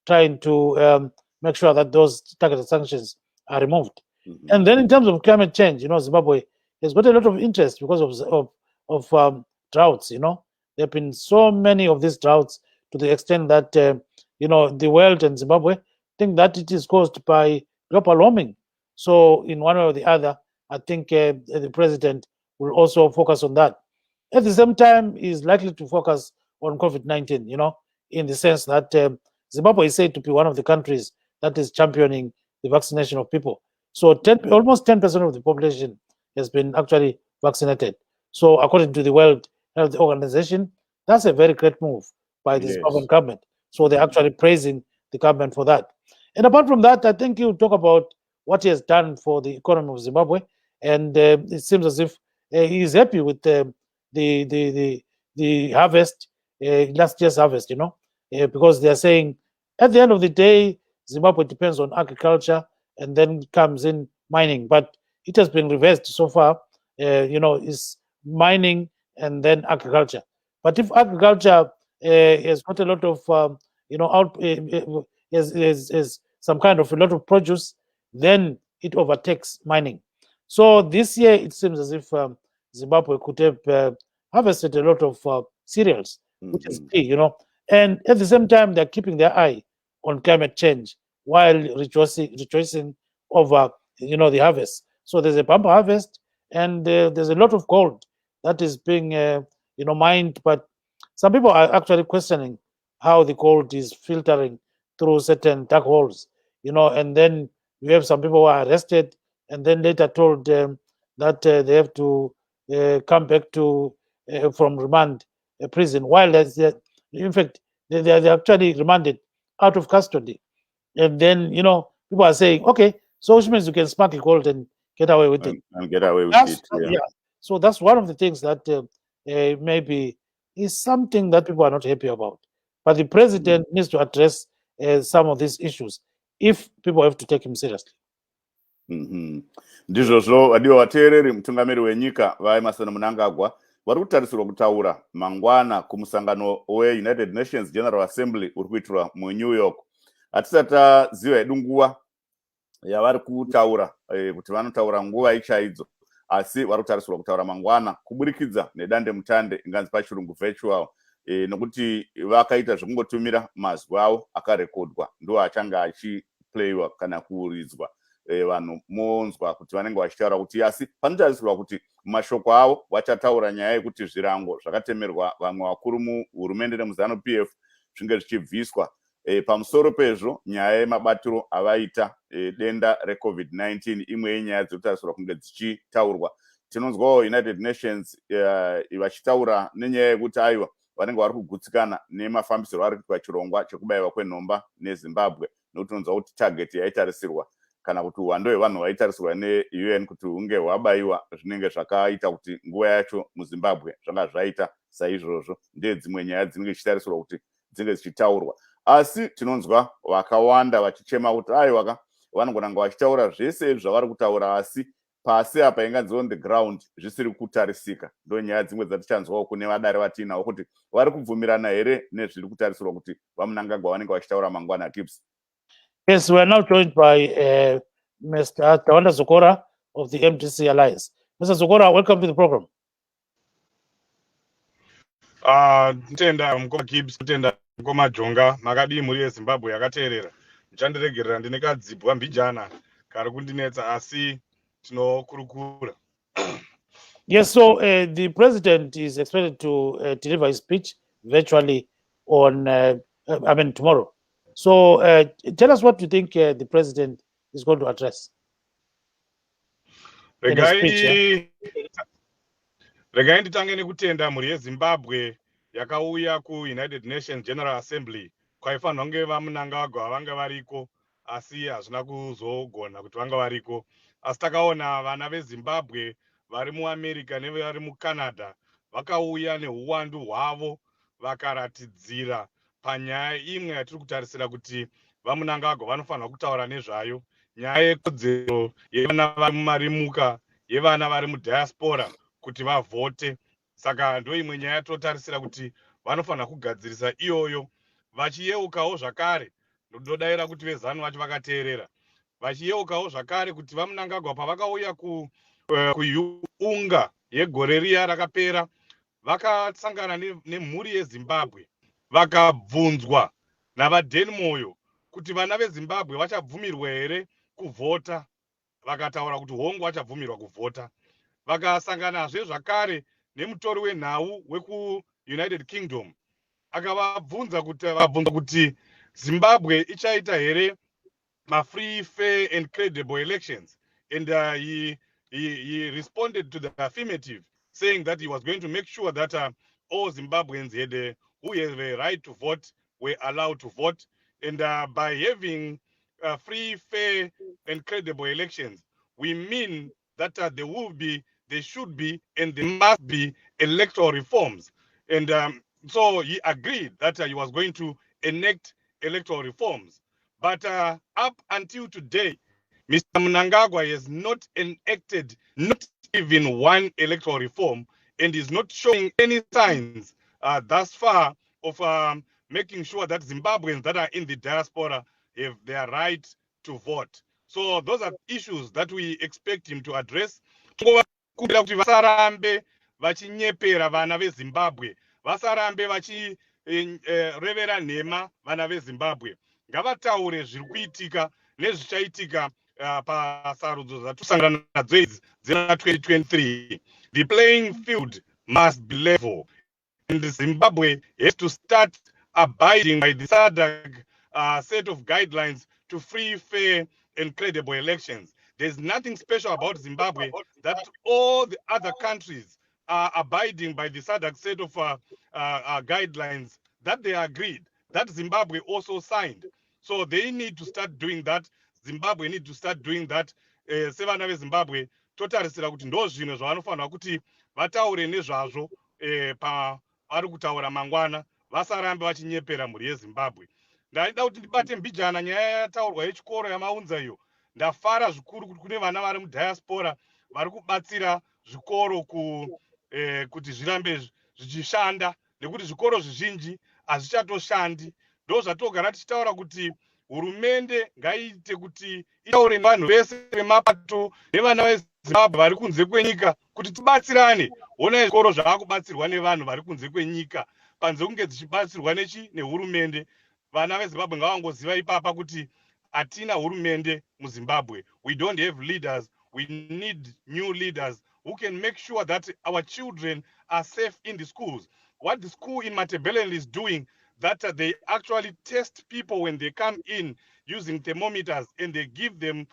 trying to make sure that those targeted sanctions are removed. And then in terms of climate change, Zimbabwe has got a lot of interest because of droughts. There have been so many of these droughts to the extent that the world and Zimbabwe think that it is caused by global warming. So in one way or the other, I think the president will also focus on that. At the same time, he's likely to focus on COVID-19, in the sense that Zimbabwe is said to be one of the countries that is championing the vaccination of people. So almost 10% of the population has been actually vaccinated. So according to the World Health Organization, that's a very great move by the Zimbabwean government. So they're actually praising the government for that. And apart from that, I think you talk about what he has done for the economy of Zimbabwe, and it seems as if he is happy with the harvest, last year's harvest, because they are saying at the end of the day, Zimbabwe depends on agriculture and then comes in mining, but it has been reversed so far. Is mining and then agriculture. But if agriculture has got a lot of is some kind of a lot of produce, then it overtakes mining. So this year it seems as if Zimbabwe could have harvested a lot of cereals, which is key, and at the same time they're keeping their eye on climate change while rejoicing over the harvest. So there's a bumper harvest, and there's a lot of gold that is being mined, but some people are actually questioning how the gold is filtering through certain dark holes, and then we have some people who are arrested and then later told that they have to come back to from remand prison, while in fact they're actually remanded out of custody. And then people are saying, okay, so which means you can smuggle gold and get away with it. And get away with That's, it. Yeah. So that's one of the things that maybe is something that people are not happy about. But the president needs to address some of these issues if people have to take him seriously. Ndizvozvo vadiwa vateereri, mutungamiri wenyika vaEmerson Mnangagwa vari kutarisirwa kutaura mangwana kumusangano weUnited Nations General Assembly uri kuitirwa muNew York. Hatisati taziva hedu nguva yavari kutaura kuti vanotaura nguva ichaidzo, asi vari kutarisirwa kutaura mangwana kuburikidza nedande mutande inganzi pachirungu virtual, nokuti vakaita zvekungotumira mazwi avo akarekodwa ndo achange achiplayiwa kana kuuridzwa. Vanhu monzwa kuti vanenge vachitaura kuti asi panotarisirwa kuti mashoko avo vachataura nyaya yekuti zvirango zvakatemerwa vamwe vakuru muhurumende nemuzano PF zvinge zvichibviswa. Pamusoro pezvo nyaya yemabatiro avaita denda reCovid-19 imwe yenyaya dzinotarisirwa kunge dzichitaurwa. Tinonzwawo United Nations vachitaura nenyaya yekuti aiwa vanenge vari kugutsikana nemafambisiro ari kuitwa chirongwa chekubayiwa kwenhomba neZimbabwe, nokuti tinonzwa kuti target yaitarisirwa kana kuti uwando hwevanhu vaitarisirwa neUN kuti hunge hwabayiwa zvinenge zvakaita kuti nguva yacho muZimbabwe zvanga zvaita saizvozvo. Ndedzimwe nyaya dzinenge dzichitarisirwa kuti dzinge dzichitaurwa, asi tinonzwa vakawanda vachichema kuti aiwa vanongonanga vachitaura zvese izvi zvavari kutaura, asi pasi apa inganzi on the ground zvisiri kutarisika. Ndo nyaya dzimwe dzatichanzwawo kune vadare vatiinawo kuti vari kubvumirana here nezviri kutarisirwa kuti vaMnangagwa vanenge vachitaura mangwana. Gibbs. Yes, we are now joined by Mr. Tawanda Zokora of the MDC Alliance. Mr. Zokora, welcome to the program. Ntenda mukoma Gibbs, ntenda mukoma Jonga, makadi muri yeZimbabwe yakateerera. Muchandiregerera ndine kadzibwa mbijana kari kundinetsa asi tinokurukura. Yes, so the president is expected to deliver his speech virtually on, tomorrow. So tell us what you think the president is going to address. Regai nditange nekutenda muri yeZimbabwe yakauya kuUnited Nations General Assembly kwaifanirwa kunge vaMnangagwa vange variko, asi hazvina kuzogona kuti vange variko. Asi takaona vana veZimbabwe vari muAmerica nevari muCanada vakauya neuwandu hwavo vakaratidzira panyaya imwe yatiri kutarisira kuti vaMnangagwa vanofanira kutaura nezvayo, nyaya yekodzero yevana vari mumarimuka, yevana vari mudiaspora kuti vavhote. Saka ndo imwe nyaya totarisira kuti vanofanira kugadzirisa iyoyo, vachiyeukawo zvakare. Ndodayira kuti vezanu vacho vakateerera, vachiyeukawo zvakare kuti vaMnangagwa pavakauya kuunga yegore riya rakapera, vakasangana nemhuri yeZimbabwe, vakabvunzwa navaDenmoyo kuti vana veZimbabwe vachabvumirwa here kuvhota. Vakataura kuti hongu vachabvumirwa kuvhota. Vakasanganazve zvakare nemutori wenhau wekuUnited Kingdom, akavabvunza kuti Zimbabwe ichaita here free, fair and credible elections, and he responded to the affirmative, saying that he was going to make sure that all Zimbabweans who have a right to vote were allowed to vote, and by having free, fair and credible elections, we mean that there should be and there must be electoral reforms. And so he agreed that he was going to enact electoral reforms. But up until today, Mr. Mnangagwa has not enacted not even one electoral reform, and is not showing any signs thus far of making sure that Zimbabweans that are in the diaspora have their right to vote. So those are issues that we expect him to address. Kuti vasarambe vachinyepera vana veZimbabwe, vasarambe vachirevera nhema vana veZimbabwe. Ngavataure zviri kuitika nezvichaitika pasarudzo dzatusangana nadzo idzi dzina2023. The playing field must be level, and Zimbabwe has to start abiding by the SADC set of guidelines to free, fair and credible elections. There's nothing special about Zimbabwe that all the other countries are abiding by the SADC set of guidelines that they agreed, that Zimbabwe also signed. So they need to start doing that. Zimbabwe need to start doing that. Sevana veZimbabwe totarisira kuti ndo zvimwe zvavanofanira kuti vataure nezvazvo pavari kutaura mangwana, vasarambe vachinyepera mhuri yeZimbabwe. Ndaida kuti ndibate mbijana nyaya yataurwa yechikoro yamaunza iyo. Ndafara zvikuru kuti kune vana vari mudiaspora vari kubatsira zvikoro kuti zvirambe zvichishanda, nekuti zvikoro zvizhinji hazvichatoshandi. Ndo zvatogara tichitaura kuti hurumende ngaiite kuti itaure nevanhu vese vemapato nevana veZimbabwe vari kunze kwenyika kuti tibatsirane. Ona zvikoro zvaakubatsirwa nevanhu vari kunze kwenyika panze kunge dzichibatsirwa nehurumende. Vana veZimbabwe ngavangoziva ipapa kuti hatina hurumende muZimbabwe. We don't have leaders. We need new leaders who can make sure that our children are safe in the schools. What the school in Matabeleland is doing, that they actually test people when they come in using thermometers, and they give them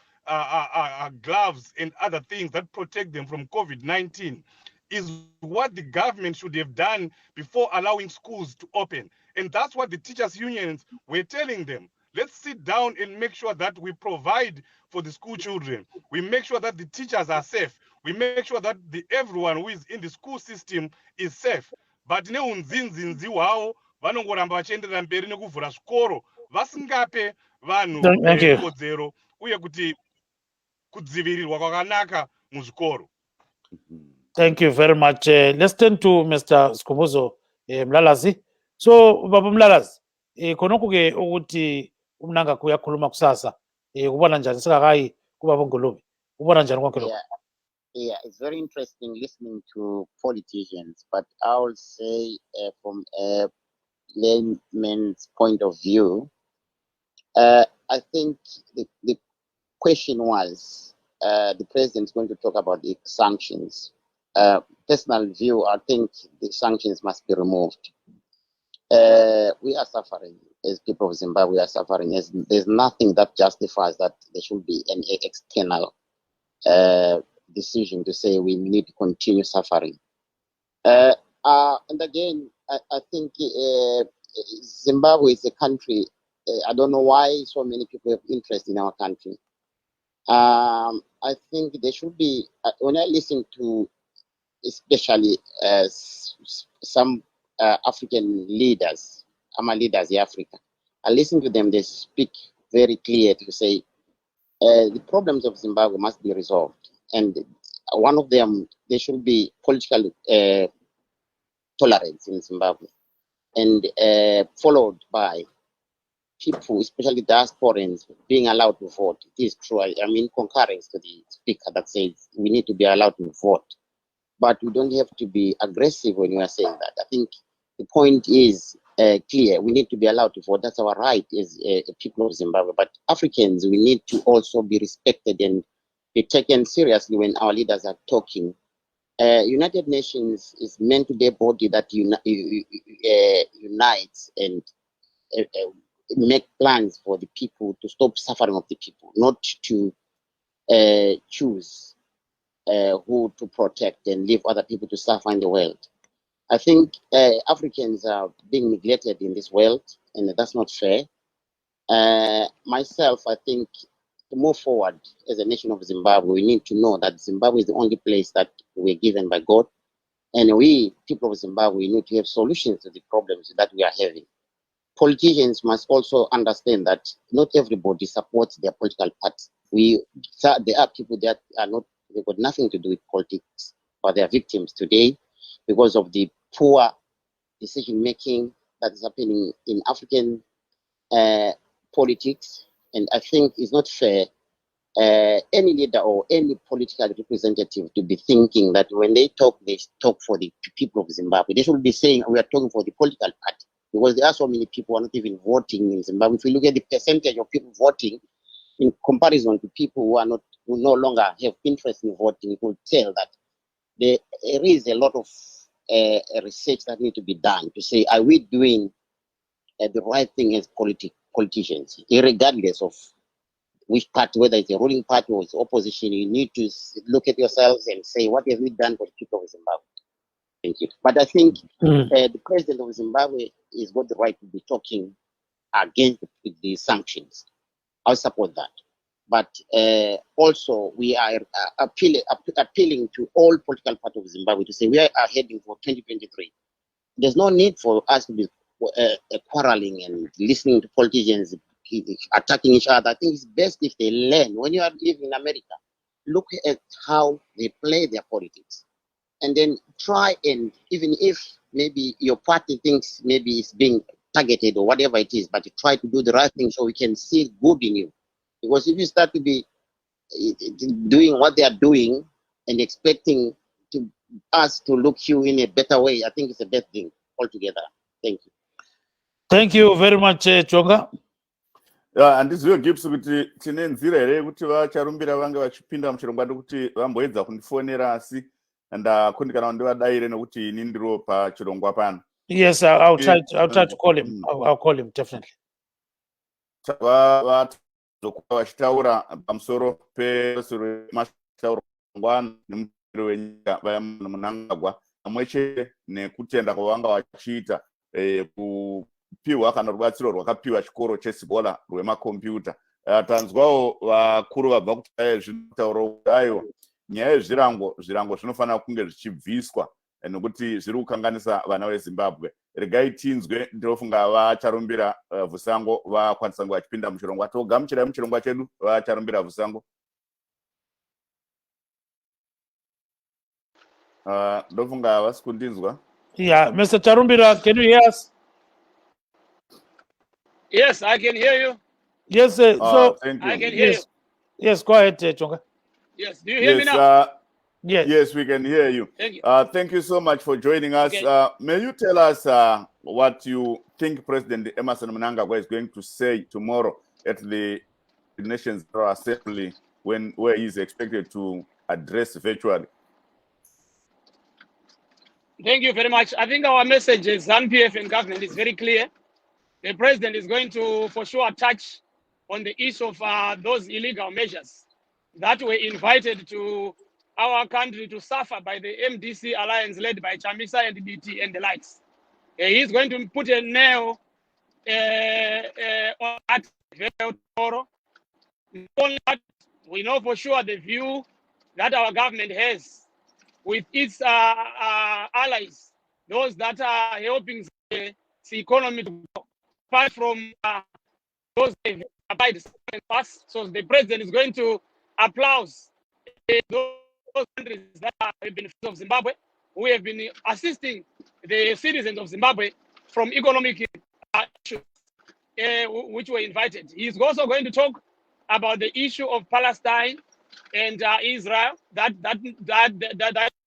gloves and other things that protect them from COVID-19, is what the government should have done before allowing schools to open. And that's what the teachers' unions were telling them. Let's sit down and make sure that we provide for the school children. We make sure that the teachers are safe. We make sure that everyone who is in the school system is safe. But neunzinzinzi hwavo vanongoramba vachienderera mberi nekuvhura zvikoro vasingape vanhu kodzero uye kuti kudzivirirwa kwakanaka muzvikoro. Thank you very much. Let's turn to Mr. Skubuzo Mlalazi. So Baba Mlalazi, konokuke ukuthi uMnangagwa uyakhuluma kusasa, ubona njani singakayi kuBaba Ngulube? Ubona njani konke lokho? Yeah, it's very interesting listening to politicians, but I will say from a layman's point of view, I think the question was the president's going to talk about the sanctions. Personal view, I think the sanctions must be removed. We are suffering as people of Zimbabwe. We are suffering. There's nothing that justifies that there should be an external decision to say we need to continue suffering. And again, I think Zimbabwe is a country. I don't know why so many people have interest in our country. I think there should be, when I listen to especially some African leaders, leaders in Africa, I listen to them, they speak very clear to say the problems of Zimbabwe must be resolved. And one of them, there should be political tolerance in Zimbabwe, and followed by people, especially diasporans, being allowed to vote. It is true. I mean, concurrence to the speaker that says we need to be allowed to vote. But we don't have to be aggressive when we are saying that. I think the point is clear. We need to be allowed to vote. That's our right as people of Zimbabwe. But Africans, we need to also be respected and be taken seriously when our leaders are talking. United Nations is meant to be a body that unites and make plans for the people, to stop suffering of the people, not to choose who to protect and leave other people to suffer in the world. I think Africans are being neglected in this world, and that's not fair. Myself, I think to move forward as a nation of Zimbabwe, we need to know that Zimbabwe is the only place that we're given by God. And we, people of Zimbabwe, need to have solutions to the problems that we are having. Politicians must also understand that not everybody supports their political party. There are people that are not, they've got nothing to do with politics, but they are victims today because of the poor decision making that is happening in African politics. And I think it's not fair any leader or any political representative to be thinking that when they talk for the people of Zimbabwe. They should be saying we are talking for the political party, because there are so many people who are not even voting in Zimbabwe. If you look at the percentage of people voting in comparison to people who no longer have interest in voting, you could tell that there is a lot of research that needs to be done to say, are we doing the right thing as politicians, regardless of which party, whether it's a ruling party or it's opposition. You need to look at yourselves and say, what have we done for the people of Zimbabwe? Thank you. But I think the president of Zimbabwe has got the right to be talking against the sanctions. I support that. But also, we are appealing to all political parties of Zimbabwe to say we are heading for 2023. There's no need for us to be quarreling and listening to politicians attacking each other. I think it's best if they learn. When you are living in America, look at how they play their politics. And then try, and even if maybe your party thinks maybe it's being targeted or whatever it is, but you try to do the right thing so we can see good in you. Because if you start to be doing what they are doing and expecting us to look you in a better way, I think it's a bad thing altogether. Thank you. Thank you very much, Chonga. Handizivo Gibbs kuti tine nzira here kuti vacharumbira vange vachipinda muchirongwa kuti vamboedza kundifonera asi ndakundikana ndivadayire nekuti ini ndiro pachirongwa pano. Yes, I'll try to call him. I'll call him definitely. Vachitaura pamusoro pemashitaurwa nemutero wenyika Mnangagwa pamwechete nekutenda kwavanga vachiita kupiwa kana rubatsiro rwakapiwa chikoro cheSibola rwemakombiyuta. Tanzwawo vakuru vabva kuti zvinotaura kudayo nyaya yezvirango zvinofanira kunge zvichibviswa nekuti zviri kukanganisa vana veZimbabwe. Regai tinzwe, ndinofunga vacharumbira Vusango vakwanisa kunge vachipinda muchirongwa. Togamuchirai muchirongwa chedu vacharumbira Vusango. Ndofunga havasi kundinzwa. Yeah, Mr. Charumbira, can you hear us? Yes, I can hear you. Yes, so thank you. I can hear you. Yes, go ahead, Chonga. Yes, do you hear me now? Yes, we can hear you. Thank you. Thank you so much for joining us. Okay. May you tell us what you think President Emmerson Mnangagwa is going to say tomorrow at the Nations General Assembly where he is expected to address virtually? Thank you very much. I think our message as ZANU-PF and government is very clear. The president is going to, for sure, touch on the issue of those illegal measures that were invited to our country to suffer by the MDC alliance led by Chamisa and BT and the likes. He's going to put a nail on that tomorrow. We know for sure the view that our government has with its allies, those that are helping the economy to grow. Apart from those applied and pass. So the president is going to applause those countries that have been of Zimbabwe, who have been assisting the citizens of Zimbabwe from economic issues, which were invited. He's also going to talk about the issue of Palestine and Israel. That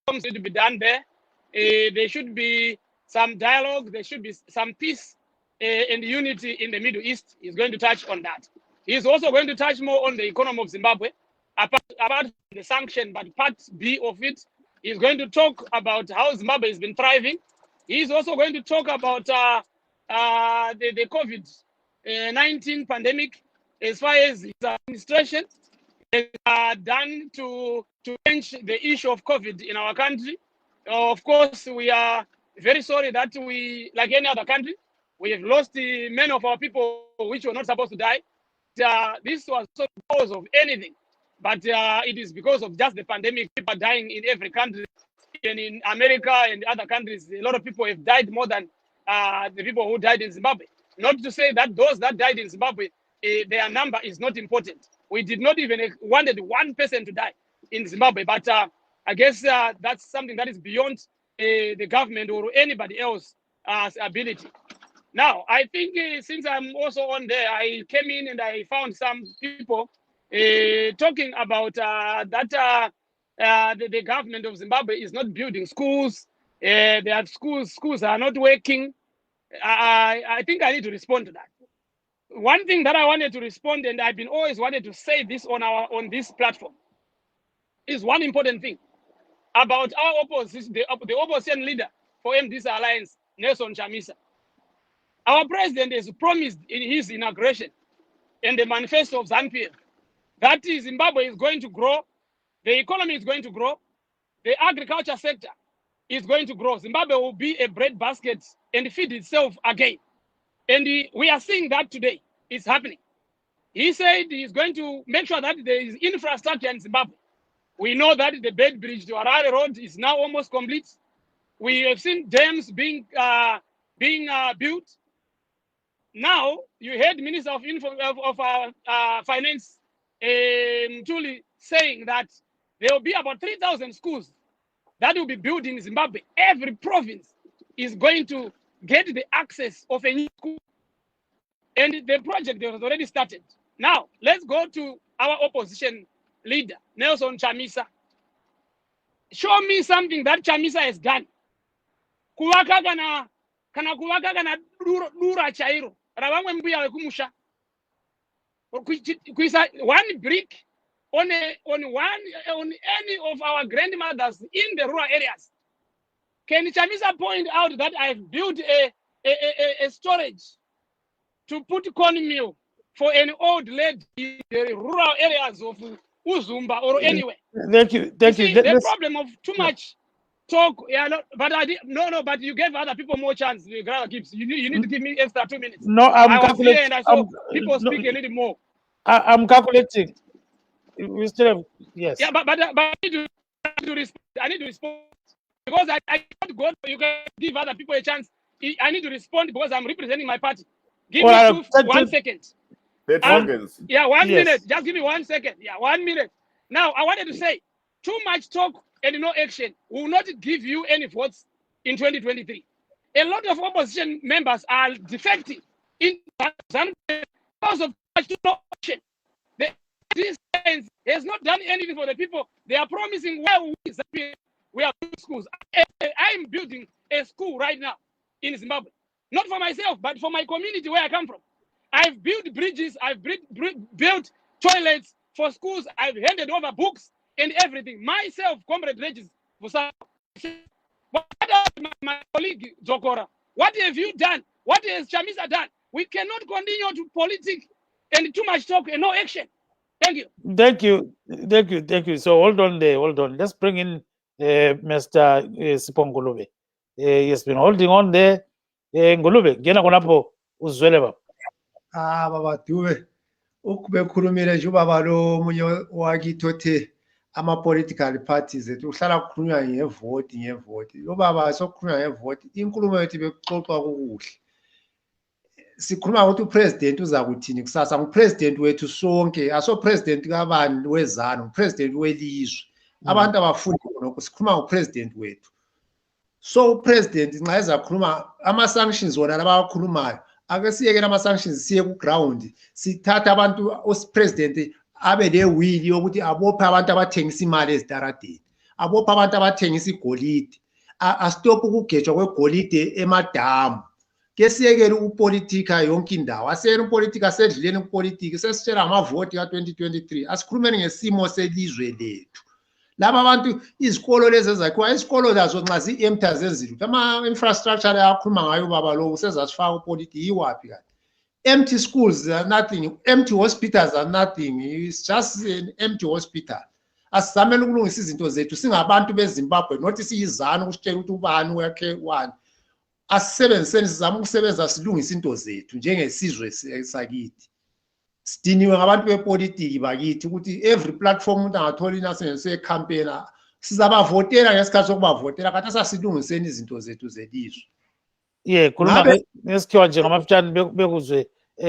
comes to be done there. There should be some dialogue. There should be some peace and unity in the Middle East. He's going to touch on that. He's also going to touch more on the economy of Zimbabwe, apart from the sanction, but part B of it. He's going to talk about how Zimbabwe has been thriving. He's also going to talk about the COVID-19 pandemic, as far as his administration has done to change the issue of COVID in our country. Of course, we are very sorry that we, like any other country, we have lost many of our people which were not supposed to die. This was not because of anything, but it is because of just the pandemic. People are dying in every country, and in America and other countries, a lot of people have died more than the people who died in Zimbabwe. Not to say that those that died in Zimbabwe, their number is not important. We did not even wanted one person to die in Zimbabwe, but I guess that's something that is beyond the government or anybody else's ability. Now, I think since I'm also on there, I came in and I found some people talking about that the government of Zimbabwe is not building schools. Their schools are not working. I think I need to respond to that. One thing that I wanted to respond, and I've been always wanted to say this on this platform, is one important thing about our opposition, the opposition leader for MDC Alliance, Nelson Chamisa. Our president has promised in his inauguration and the manifesto of ZANU-PF that Zimbabwe is going to grow, the economy is going to grow, the agriculture sector is going to grow. Zimbabwe will be a bread basket and feed itself again. And we are seeing that today. It's happening. He said he's going to make sure that there is infrastructure in Zimbabwe. We know that the Bed Bridge to Harare Road is now almost complete. We have seen dams being built. Now, you heard Minister of Finance, Mtuli, saying that there will be about 3,000 schools that will be built in Zimbabwe. Every province is going to get the access of a new school. And the project has already started. Now, let's go to our opposition leader, Nelson Chamisa. Show me something that Chamisa has done. Kuvaka kana kuvaka kana dura chairo. Ravamwe mbuya wekumusha. Kuisa one brick on any of our grandmothers in the rural areas. Can Chamisa point out that I've built a storage to put cornmeal for an old lady in the rural areas of Uzumba or anywhere? Thank you. The problem of too much talk, but you gave other people more chance. You need to give me extra 2 minutes. No, I was here and I saw people speak a little more. I'm calculating. We still have, yes. Yeah, but I need to respond. I need to respond because I can't go. You can give other people a chance. I need to respond because I'm representing my party. Give me 1 second. 30 seconds. Yeah, 1 minute. Just give me 1 second. Yeah, 1 minute. Now, I wanted to say, too much talk and no action will not give you any votes in 2023. A lot of opposition members are defecting in because of no action. This has not done anything for the people. They are promising we are building schools. I'm building a school right now in Zimbabwe. Not for myself, but for my community where I come from. I've built bridges, I've built toilets for schools, I've handed over books and everything. Myself, Comrade Regis, what my colleague Zokora, what have you done? What has Chamisa done? We cannot continue to politics and too much talk and no action. Thank you. Thank you. So hold on there. Let's bring in Mr. Sipongulube. He has been holding on there. Ngulube, ngena konapo uzwele baba. Baba Dube, ukubekhulumile nje ubaba lo munye wakithothi ama-political parties ethu uhlala kukhulunywa ngevoti. Lo baba sokukhulunywa ngevoti, inkulumo yethu bekuxoxwa kukuhle. sikhuluma ukuthi upresident uza kuthini kusasa ngupresident wethu sonke aso president kabani wezano upresident welizwe abantu abafundi lokho sikhuluma ngopresident wethu so upresident nxa ezakhuluma ama sanctions wona labakhulumayo ake siyekela ama sanctions siye ku ground sithatha abantu president abe le will yokuthi abophe abantu abathengisa imali ezitaradeni abophe abantu abathengisa igolide astop ukugejwa kwegolide emadamu ke siyekela ukupolitika yonke indawo asiyekela upolitika sedluleni kupolitika sesitshela amavoti ka2023 asikhulumeni ngesimo selizwe lethu laba abantu izikolo lezi ezakhiwa isikolo lazo nxa zi-empty zezilutho ama-infrastructure ayakhuluma ngayo baba lo sezasifaka upolitika yiwaphi kanti empty schools are nothing empty hospitals are nothing it's just an empty hospital asizamele ukulungisa izinto zethu singabantu beZimbabwe not siyizana ukusitshela ukuthi ubani wakhe wani asisebenziseni sizama ukusebenza silungisa into zethu njengesizwe sakithi sidiniwe ngabantu bepolitiki bakithi ukuthi every platform umuntu angathola inasense campaign sizabavotela ngesikhathi sokubavotela kanti asasilungiseni izinto zethu zelizwe khuluma ngesikhiwa nje ngamafitshane bekuzwe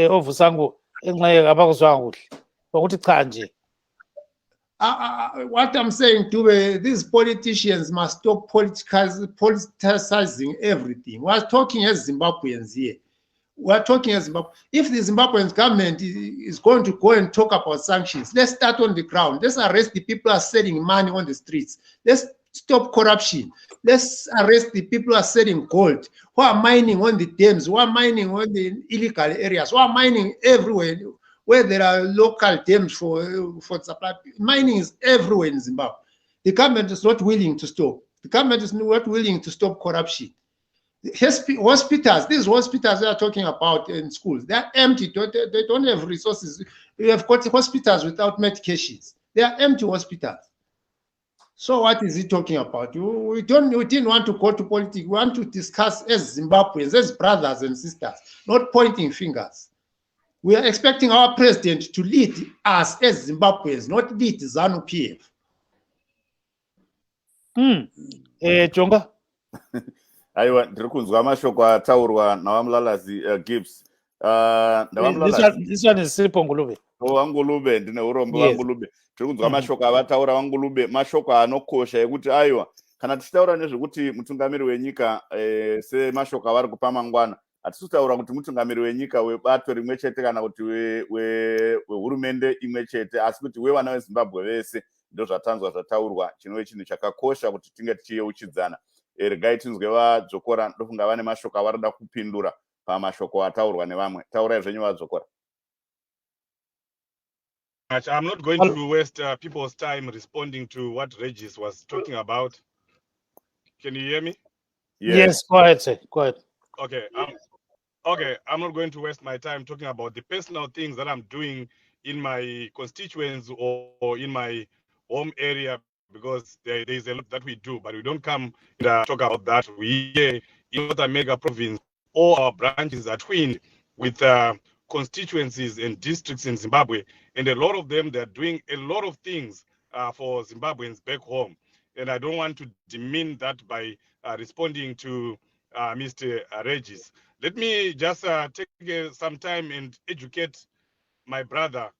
ovusango enxeke abakuzwanga kuhle ukuthi cha nje what I'm saying to these politicians must stop politicizing everything. We are talking as Zimbabweans here. We are talking as Zimbabwe. If the Zimbabwean government is going to go and talk about sanctions, let's start on the ground. Let's arrest the people who are selling money on the streets. Let's stop corruption. Let's arrest the people who are selling gold, who are mining on the dams, who are mining on the illegal areas, who are mining everywhere. Where there are local dams for supply. Mining is everywhere in Zimbabwe. The government is not willing to stop. The government is not willing to stop corruption. Hospitals, these hospitals they are talking about in schools, they are empty. They don't have resources. We have got hospitals without medications. They are empty hospitals. So what is he talking about? We didn't want to go to politics. We want to discuss as Zimbabweans, as brothers and sisters, not pointing fingers. We are expecting our president to lead us as Zimbabweans, not lead ZANU-PF. Jonga. Aiwa ndiri kunzwa mashoko ataurwa nawamulalazi Gibbs. This one is Sipho Ngulube. Wangulube ndine urombo wangulube. Ndiri kunzwa mashoko avataura wangulube mashoko anokosha ekuti aiwa kana tichitaura nezvekuti mutungamiri wenyika semashoko avari kupa mangwana hatisitaura kuti mutungamiri wenyika webato rimwe chete kana kuti wehurumende imwe chete asi kuti wevana veZimbabwe vese ndo zvatanzwa zvataurwa chinove chinhu chakakosha kuti tinge tichiyeuchidzana. Regai tinzwe vadzokora ndofunga vane mashoko avarida kupindura pamashoko ataurwa nevamwe. Taurai zvenyu vadzokora. I'm not going to waste people's time responding to what Regis was talking about. Can you hear me? Yes, go ahead, sir. Go ahead. Okay, I'm not going to waste my time talking about the personal things that I'm doing in my constituents or in my home area, because there is a lot that we do, but we don't come and talk about that. We here in North America province, all our branches are twinned with constituencies and districts in Zimbabwe, and a lot of them, they're doing a lot of things for Zimbabweans back home. And I don't want to demean that by responding to Mr. Regis. Let me just take some time and educate my brother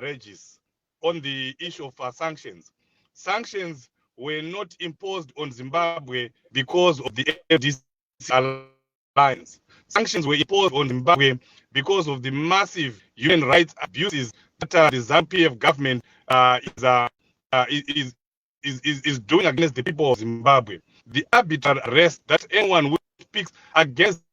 Regis on the issue of sanctions. Sanctions were not imposed on Zimbabwe because of the FDC alliance. Sanctions were imposed on Zimbabwe because of the massive human rights abuses that the ZANU-PF government is doing against the people of Zimbabwe. The arbitrary arrest that anyone who speaks against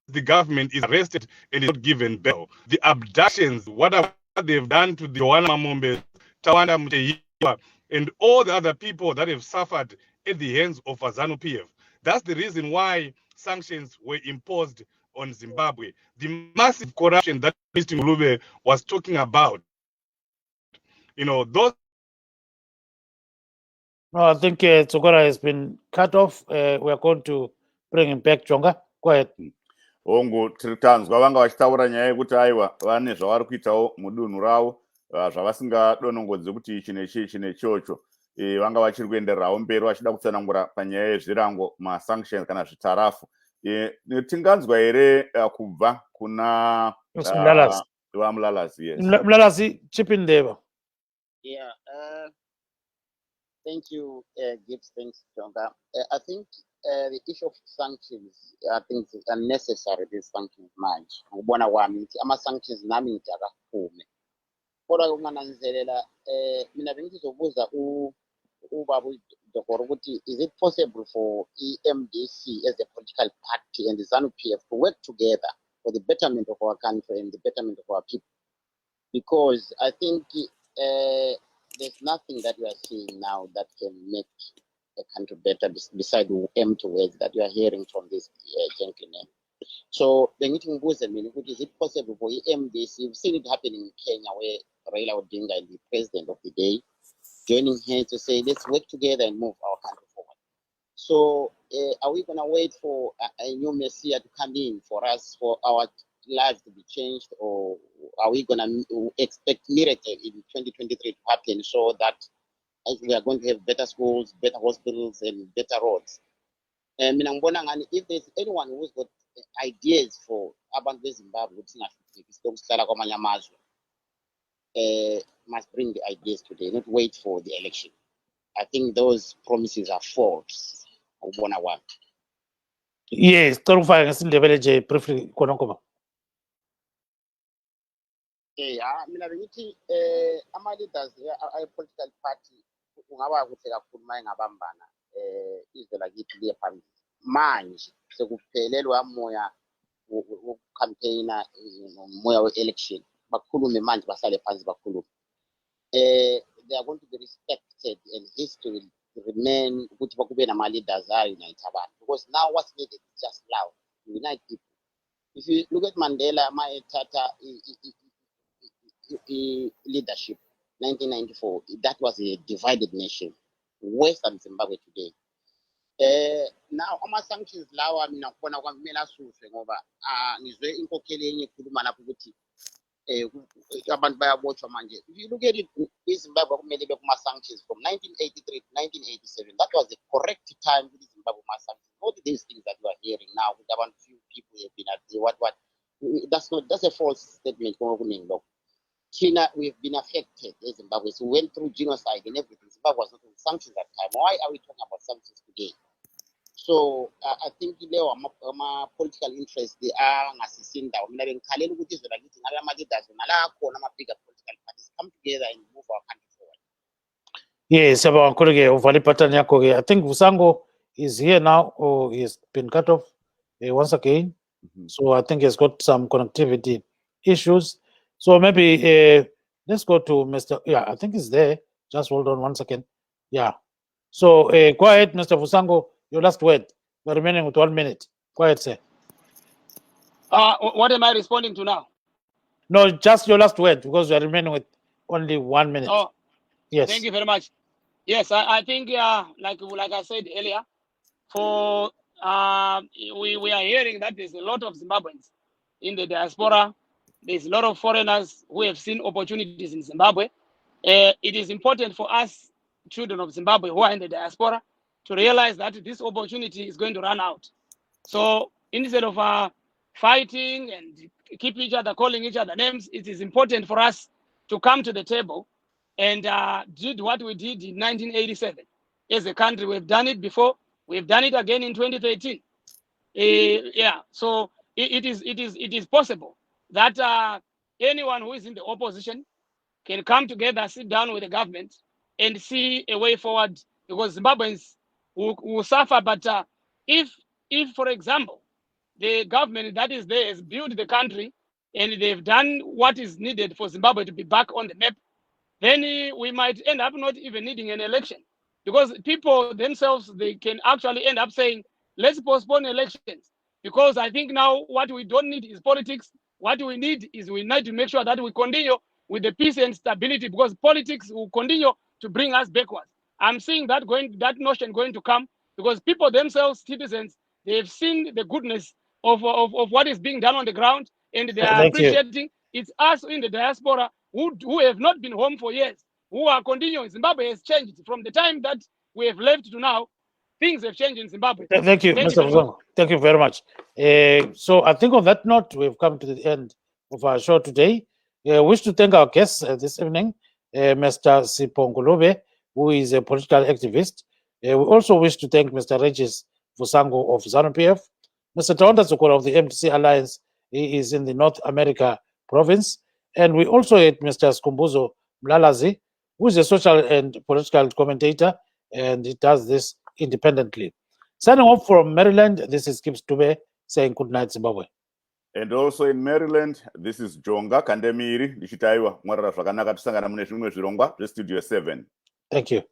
the government is arrested and is not given bail. The abductions, what they've done to the Joanna Mamombe, Tawanda Mutehiwa, and all the other people that have suffered at the hands of ZANU-PF. That's the reason why sanctions were imposed on Zimbabwe. The massive corruption that Mr. Ngulube was talking about, those. No, I think Tsogora has been cut off. We are going to bring him back. Jonga, go ahead. Hongu tiritanzwa vanga vachitaura nyaya yekuti aiwa vane zvavari kuitawo mudunhu ravo zvavasingadonongodzi kuti ichi nechi nechocho. Vanga vachiri kuendererawo mberi vachida kutsanangura panyaya yezvirango masanctions kana zvitarafu tinganzwa here kubva kuna Mlalazi. Mlalazi, yes. Mlalazi, chip in there. Yeah, thank you, Gibbs. Thanks, Jonga. I think the issue of sanctions, I think it's unnecessary, these sanctions manje. Ngibona kwami ukuthi ama-sanctions nami ngithi akaphume. Kodwa kungananzelela, mina bengizobuza ubaba uDokoro ukuthi is it possible for EMDC as a political party and the ZANU-PF to work together for the betterment of our country and the betterment of our people? Because I think there's nothing that we are seeing now that can make the country better beside the empty words that you are hearing from this gentleman. So the meeting was a meaning, is it possible for EMDC? We've seen it happening in Kenya where Raila Odinga is the president of the day, joining hands to say, let's work together and move our country forward. So are we going to wait for a new Messiah to come in for us, for our lives to be changed, or are we going to expect miracle in 2023 to happen so that we are going to have better schools, better hospitals, and better roads? And if there's anyone who's got ideas for abantu Zimbabwe, must bring the ideas today, not wait for the election. I think those promises are false. Yes, torufaya ngesindebele nje briefly khonokho. Mina bengithi ama-leaders a-political party kungaba kuhle kakhulu uma engabambana izwe lakithi liye phambili. Manje sekuphelelwa moya wokucampaigna moya we-election. Bakhulume manje basale phansi bakhulume. They are going to be respected and history will remain ukuthi bakube nama-leaders unite abantu, because now what's needed is just love, unite people. If you look at Mandela, Tata leadership, 1994, that was a divided nation, Western Zimbabwe today. Now, ama-sanctions lawa mina ngibona kwamele asuswe ngoba ngizwe inkokheli enye ikhuluma lapho ukuthi abantu bayabotshwa manje. If you look at it, iZimbabwe kumele ibe kuma-sanctions from 1983 to 1987. That was the correct time for Zimbabwe sanctions. All these things that we are hearing now, with about few people have been at what. That's a false statement. China, we've been affected as Zimbabwe. So we went through genocide and everything. Zimbabwe was not on sanctions at that time. Why are we talking about sanctions today? So I think our political interests, they are ngasisinda. Mina bengikhalela ukuthi izwe lakithi ngala ama-leaders nala khona ama-bigger political parties come together and move our country forward. Yes, uvale pattern yakho ke. I think Vusango is here now, or he's been cut off once again. So I think he's got some connectivity issues. So maybe let's go to Mr. Yeah, I think he's there. Just hold on 1 second. Yeah. So go ahead, Mr. Vusango. Your last word. We're remaining with 1 minute. Go ahead, sir. What am I responding to now? No, just your last word, because we are remaining with only 1 minute. Oh, yes. Thank you very much. Yes, I think like I said earlier, for we are hearing that there's a lot of Zimbabweans in the diaspora. There's a lot of foreigners who have seen opportunities in Zimbabwe. It is important for us, children of Zimbabwe who are in the diaspora, to realize that this opportunity is going to run out. So instead of fighting and keep each other, calling each other names, it is important for us to come to the table and did what we did in 1987. As a country, we've done it before. We've done it again in 2013. Yeah, so it is possible that anyone who is in the opposition can come together, sit down with the government, and see a way forward. Because Zimbabweans will suffer, but if, for example, the government that is there has built the country and they've done what is needed for Zimbabwe to be back on the map, then we might end up not even needing an election. Because people themselves, they can actually end up saying, let's postpone elections. Because I think now what we don't need is politics. What we need to make sure that we continue with the peace and stability, because politics will continue to bring us backwards. I'm seeing that notion going to come because people themselves, citizens, they've seen the goodness of what is being done on the ground, and they are appreciating. It's us in the diaspora who have not been home for years, who are continuing. Zimbabwe has changed from the time that we have left to now. things have changed in Zimbabwe. Thank you, Thank Mr. you very much. Muzongo. Thank you very much. So I think on that note, we've come to the end of our show today. I wish to thank our guests this evening, Mr. Sipongolube, who is a political activist. We also wish to thank Mr. Regis Vusango of ZANU-PF, Mr. Taonda Zukula of the MTC Alliance. He is in the North America province. And we also had Mr. Skumbuzo Mlalazi, who is a social and political commentator, and he does this independently. Signing off from Maryland, this is Gibbs Dube saying good night, Zimbabwe. And also in Maryland, this is Jonga Kandemiri, Nishitaiwa, Mwarara Flakanaka, Sangana Muneshunga Zvirongwa, Studio 7. Thank you.